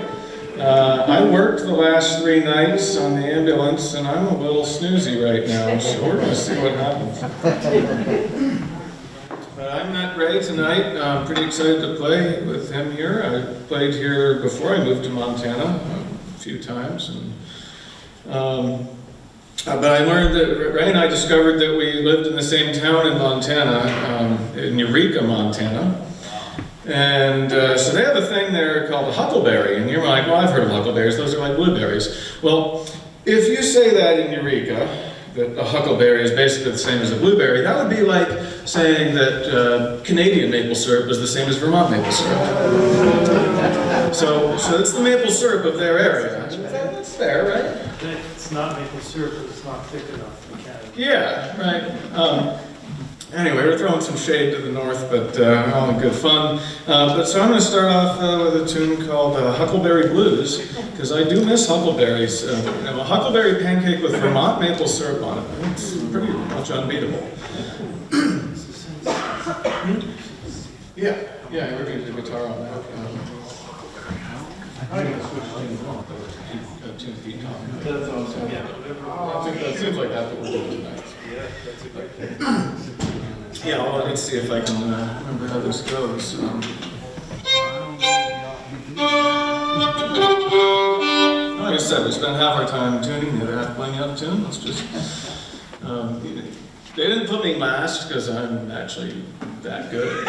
I worked the last 3 nights on the ambulance and I'm a little snoozy right now, so we're going to see what happens. But I met Ray tonight. I'm pretty excited to play with him here. I played here before I moved to Montana a few times. But I learned that Ray and I discovered that we lived in the same town in Montana, in Eureka, Montana. And so they have a thing there called a huckleberry. And you're like, well, I've heard of huckleberries. Those are like blueberries. Well, if you say that in Eureka, that a huckleberry is basically the same as a blueberry, that would be like saying that Canadian maple syrup is the same as Vermont maple syrup. So it's the maple syrup of their area. That's fair, right?
It's not maple syrup, but it's not thick enough for Canada.
Yeah, right. Anyway, we're throwing some shade to the north, but all in good fun. But so I'm going to start off with a tune called Huckleberry Blues, because I do miss huckleberries. A huckleberry pancake with Vermont maple syrup on it. It's pretty much unbeatable. Yeah, we're going to do guitar on that. I'm going to switch to feet on.
That's awesome. Yeah.
I think that seems like that's what we're doing tonight.
Yeah, that's a great thing.
Yeah, well, let's see if I can remember how this goes. Like I said, we spent half our time tuning, the other half playing out of tune. Let's just. They didn't put me last because I'm actually that good.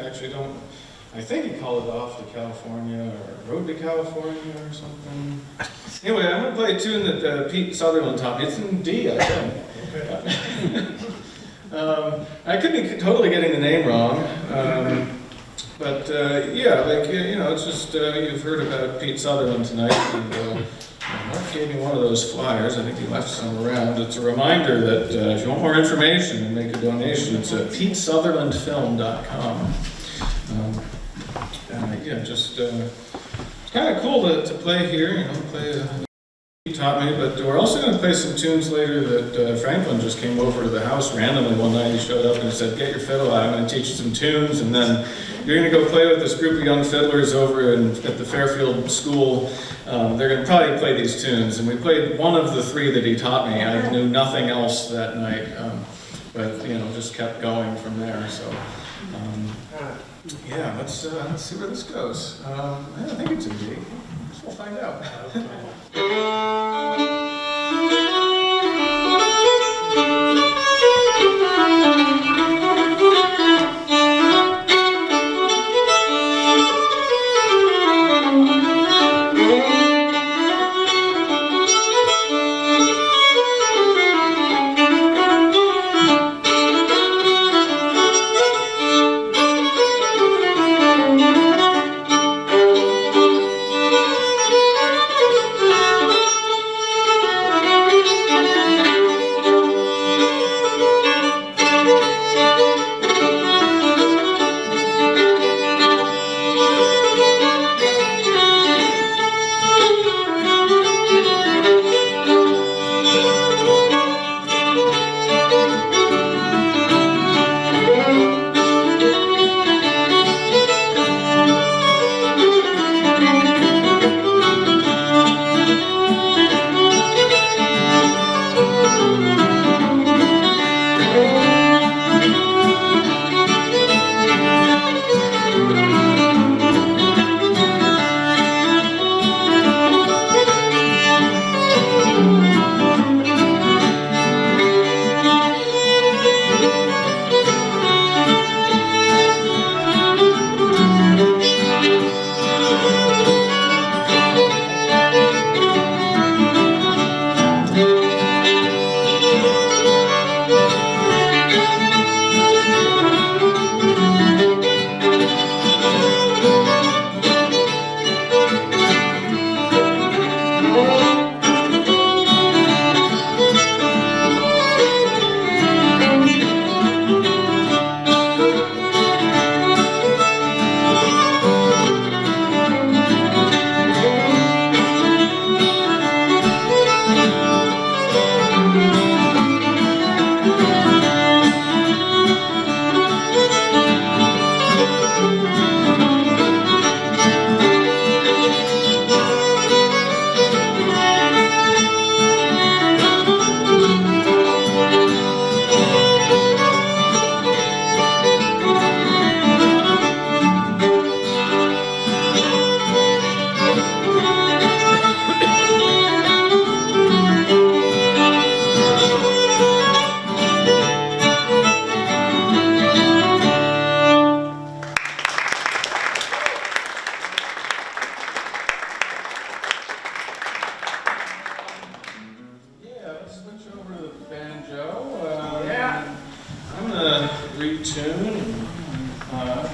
actually don't, I think he called it Off to California or Road to California or something. Anyway, I'm going to play a tune that Pete Sutherland taught me. It's in D, I think. I could be totally getting the name wrong. But yeah, like, you know, it's just, you've heard about Pete Sutherland tonight. And, Mark gave me one of those flyers. I think he left some around. It's a reminder that if you want more information and make a donation, it's at PeteSutherlandFilm.com. Yeah, just it's kind of cool to play here. You know, he taught me, but we're also going to play some tunes later that Franklin just came over to the house randomly one night. He showed up and he said, "Get your fiddle out. I'm going to teach you some tunes, and then you're going to go play with this group of young fiddlers over at the Fairfield School. They're going to probably play these tunes." And we played one of the three that he taught me. I knew nothing else that night, but you know, just kept going from there. So. Yeah, let's see where this goes. I think it's in D. Guess we'll find out.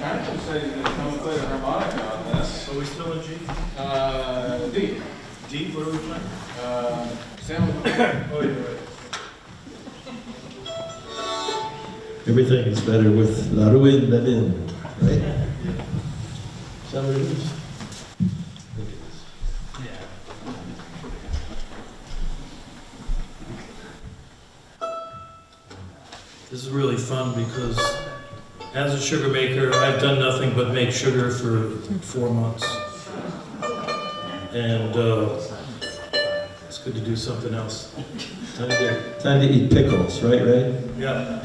Franklin said he's going to come and play the harmonica on this.
Are we still in G?
D.
D, what are we playing?
Sam.
Oh, you're right.
Everything is better with la ruine than in, right? Is that what it is? I think it is.
This is really fun because as a sugar maker, I've done nothing but make sugar for 4 months. And it's good to do something else.
Time to eat pickles, right, Ray?
Yeah.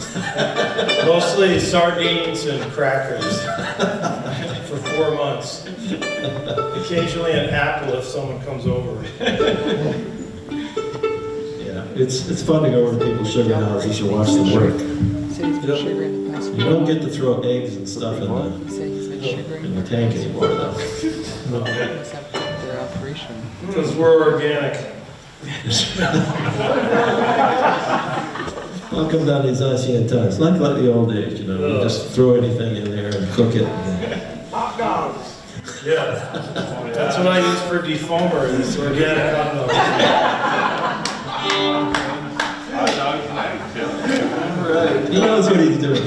Mostly sardines and crackers for 4 months. Occasionally an apple if someone comes over.
Yeah, it's fun to go over to people's sugar houses and watch them work.
Sugar in the
You don't get to throw eggs and stuff in the tank anymore, though.
Because we're organic.
Welcome down these ancient times. Like the old days, you know, you just throw anything in there and cook it.
Hot dogs. Yeah. That's what I use for defoamer, is organic hot dogs.
Right. He knows what he's doing.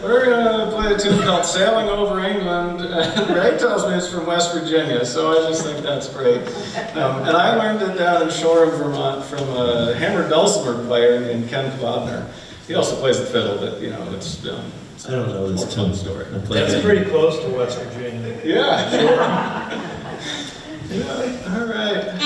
We're gonna play a tune called Sailing Over England. Ray tells me it's from West Virginia, so I just think that's great. And I learned it down in Shoreham, Vermont from a hammered dulcimer player named Ken Klodner. He also plays the fiddle, but you know, it's
I don't know this
fun story.
That's pretty close to West Virginia.
Yeah, sure. Yeah, all right.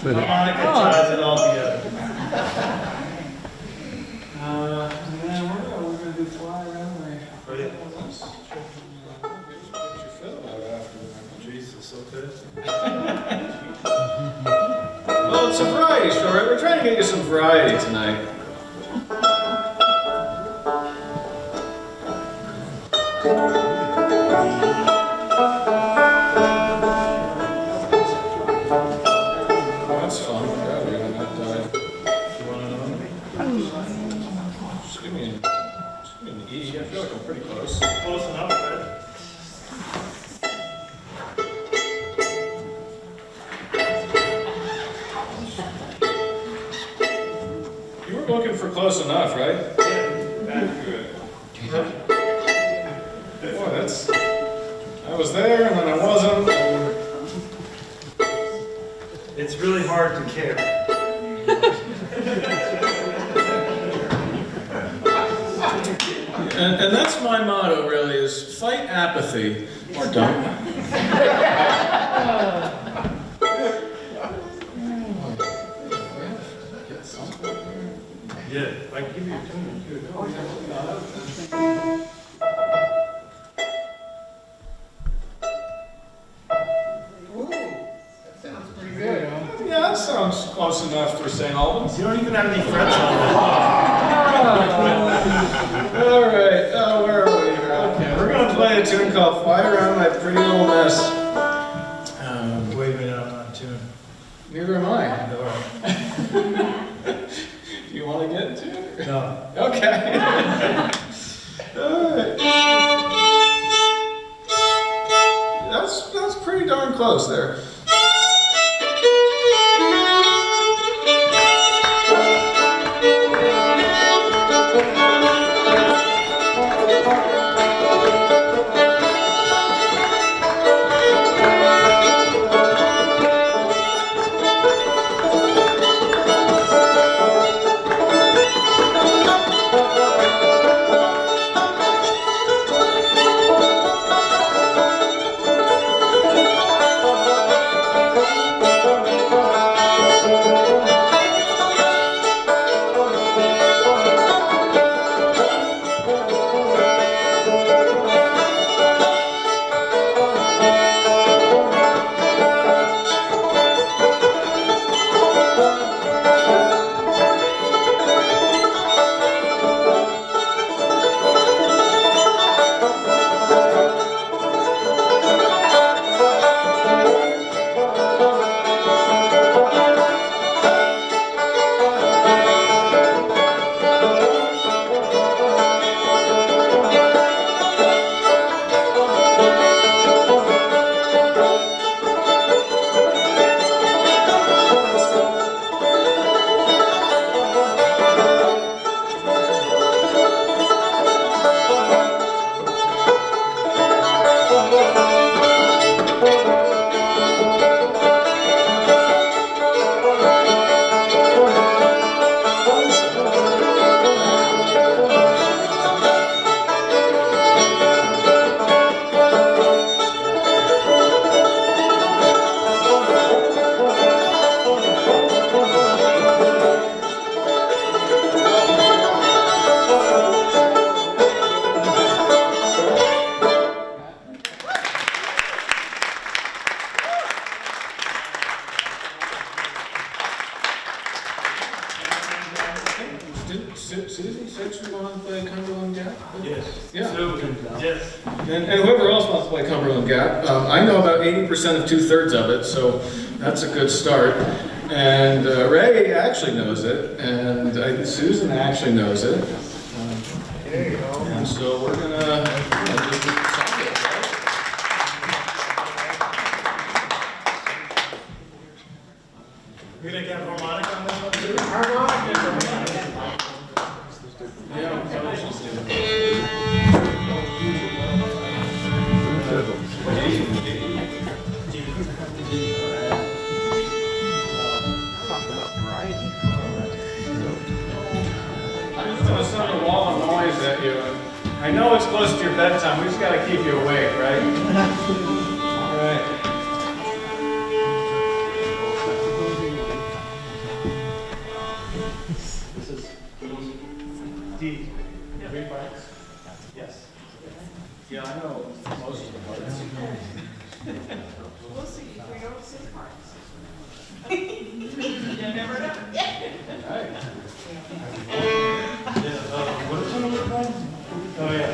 Harmonica ties it all together.
We're gonna do Fly Around Me. Jesus, okay. Well, it's a variety show, right? We're trying to get you some variety tonight. That's fun. Yeah, we're gonna have to. You want another? Just give me an E. I feel like I'm pretty close.
Close enough, right?
You were looking for close enough, right?
Yeah, that's good.
Boy, that's. I was there and then I wasn't.
It's really hard to care.
And that's my motto, really, is fight apathy or don't.
Yeah, I can give you a tune too.
Yeah, that sounds close enough for St. Albans.
You don't even have any frets on it.
a tune called Fly Around My Pretty Little Nest.
Wait a minute, I'm not tuned.
Neither am I.
No.
Do you want to get into it?
No.
Okay. All right. That's pretty darn close there. Susie said she wanted to play Cumberland Gap?
Yes.
Yeah.
Yes.
And whoever else wants to play Cumberland Gap, I know about 80% of 2/3 of it, so that's a good start. And Ray actually knows it, and Susan actually knows it.
There you go.
And so we're gonna just song it, right?
You're gonna get harmonic on this one too? Harmonic and harmonic.
Yeah. I'm just gonna send a wall of noise at you. I know it's close to your bedtime. We just gotta keep you awake, right? All right. This is D. 3 parts? Yes. Yeah, I know most of the parts.
We'll see, we don't see parts. You never know.
Right.
What is it about? Oh, yeah.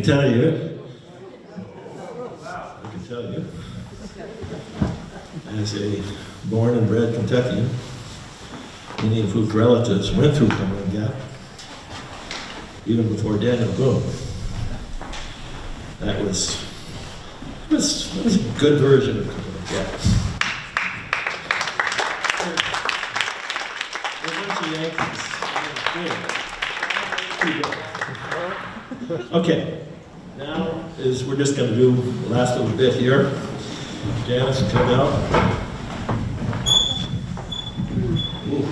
tell you, as a born and bred Kentuckian, many of whose relatives went through Cumberland Gap, even before Daniel Boone. That was a good version of Cumberland Gap. We're a bunch of Yankees. Okay, now we're just going to do the last little bit here. Janice, come out. Ooh.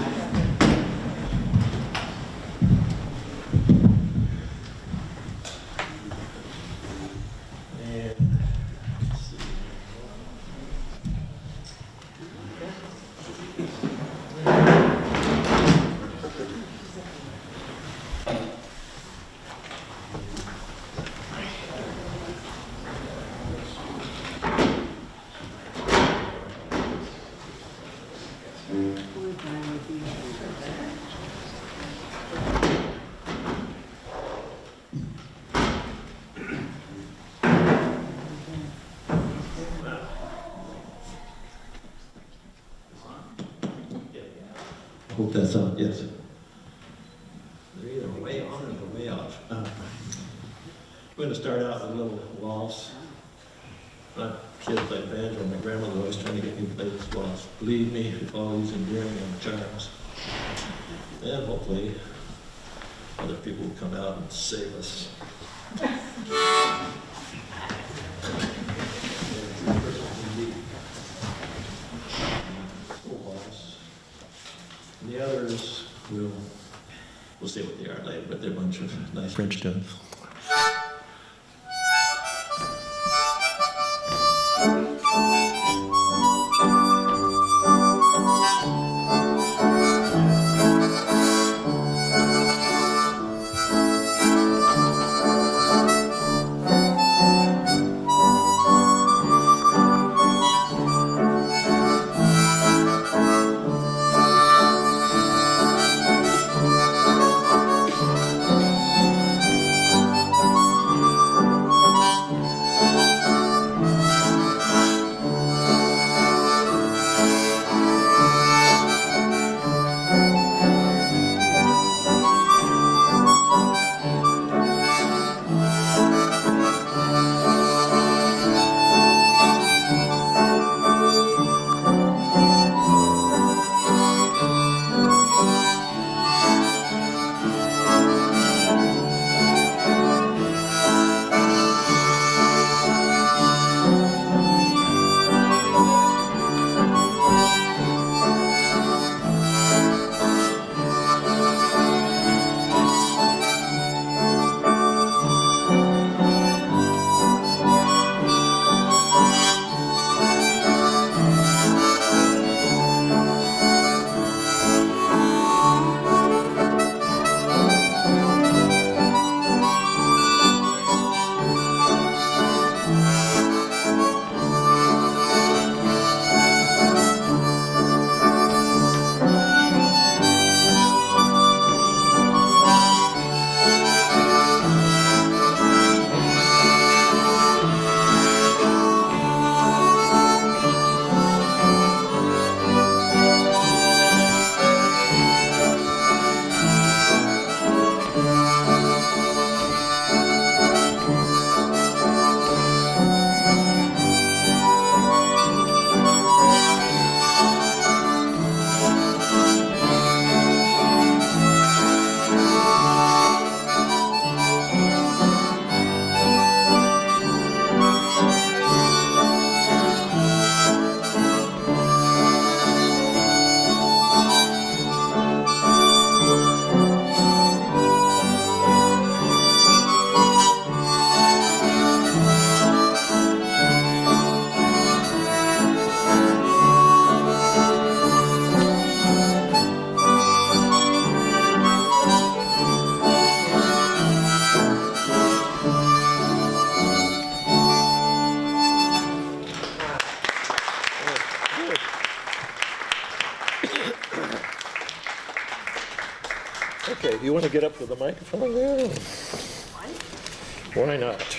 Hope that's on, yes. They're either way on or they're way off. We're going to start out with a little waltz. My kid played banjo, my grandmother was always trying to get me to play this waltz. Believe me, with all these endearing young charms. And hopefully, other people will come out and save us. And the others, we'll see what they are later, but they're a bunch of nice French tunes. Okay, you want to get up to the microphone there? Why not?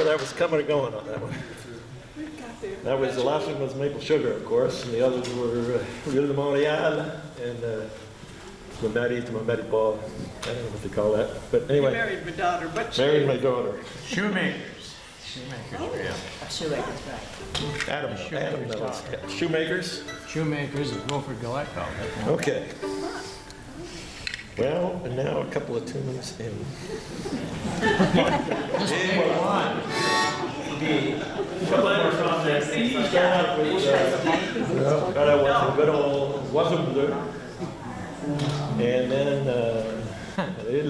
That was coming or going on that one. That was, the last one was maple sugar, of course, and the others were Rio de Montreal and Mambeti to Mambeti Paul. I don't know what they call that, but
You
anyway.
married my daughter, but
Married my daughter.
Shoemakers. Shoemakers, yeah.
Shoemakers, right.
Adam knows. Shoemakers?
Shoemakers and Wilfred Gillette called it.
Okay. Well, and now a couple of tunes in.
Just pick one.
Start out with some good old Wasn't Bleu. And then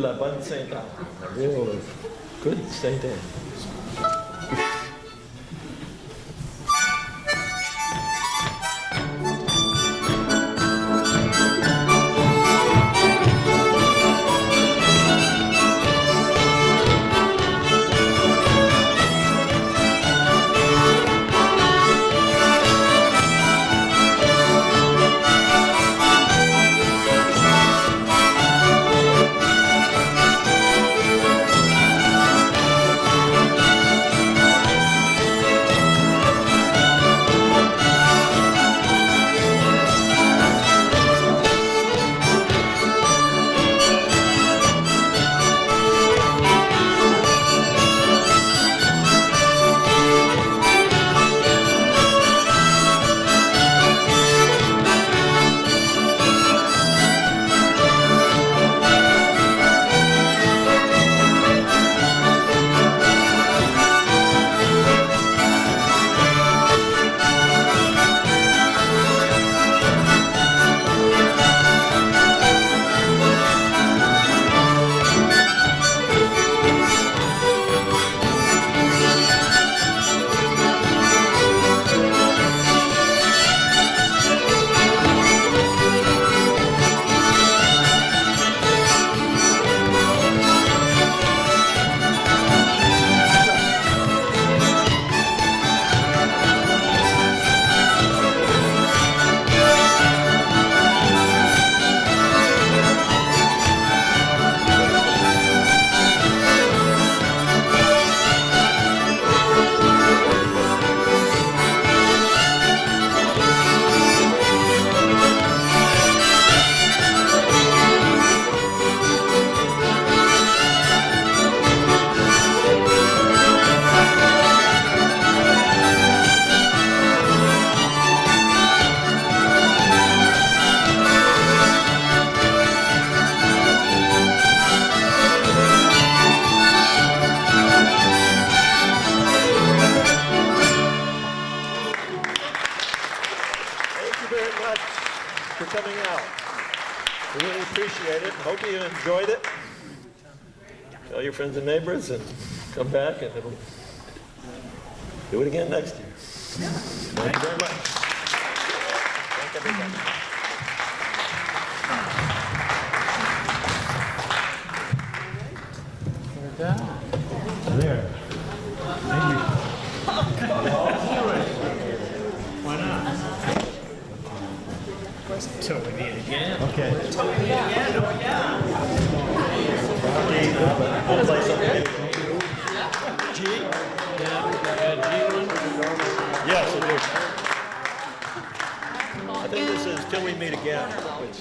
La Bonne Saint A real good Saint Anne. appreciate it. Hope you enjoyed it. Tell your friends and neighbors and come back and it'll do it again next year. Thank you very much. Thank everybody. There. Thank you.
Why not? Till we meet again.
Okay.
Oh, yeah.
We'll play something. G? Yes, it is. I think this is Till We Meet Again, which...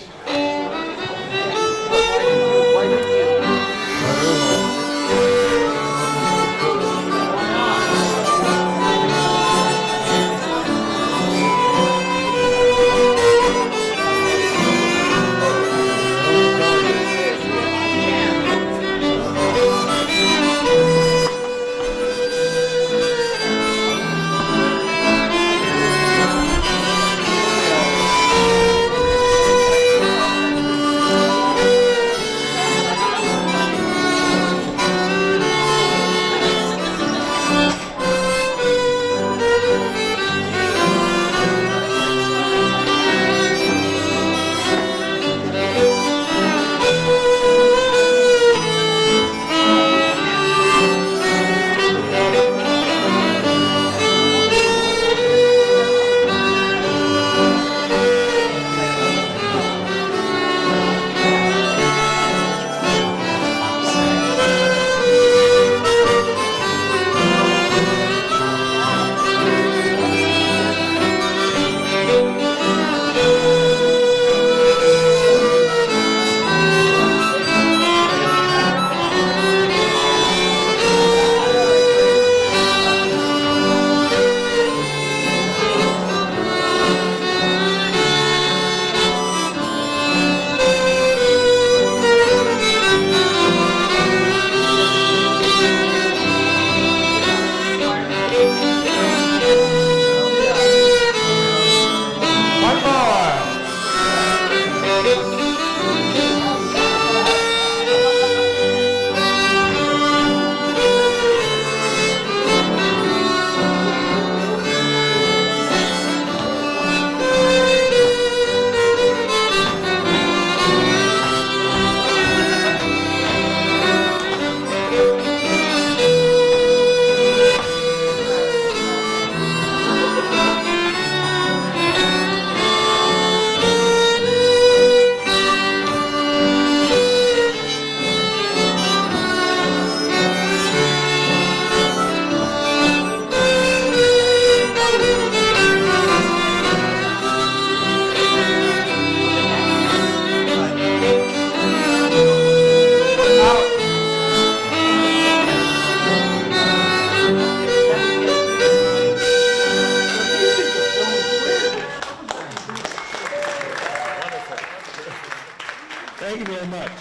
Thank you very much.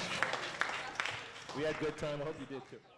We had a good time. I hope you did too.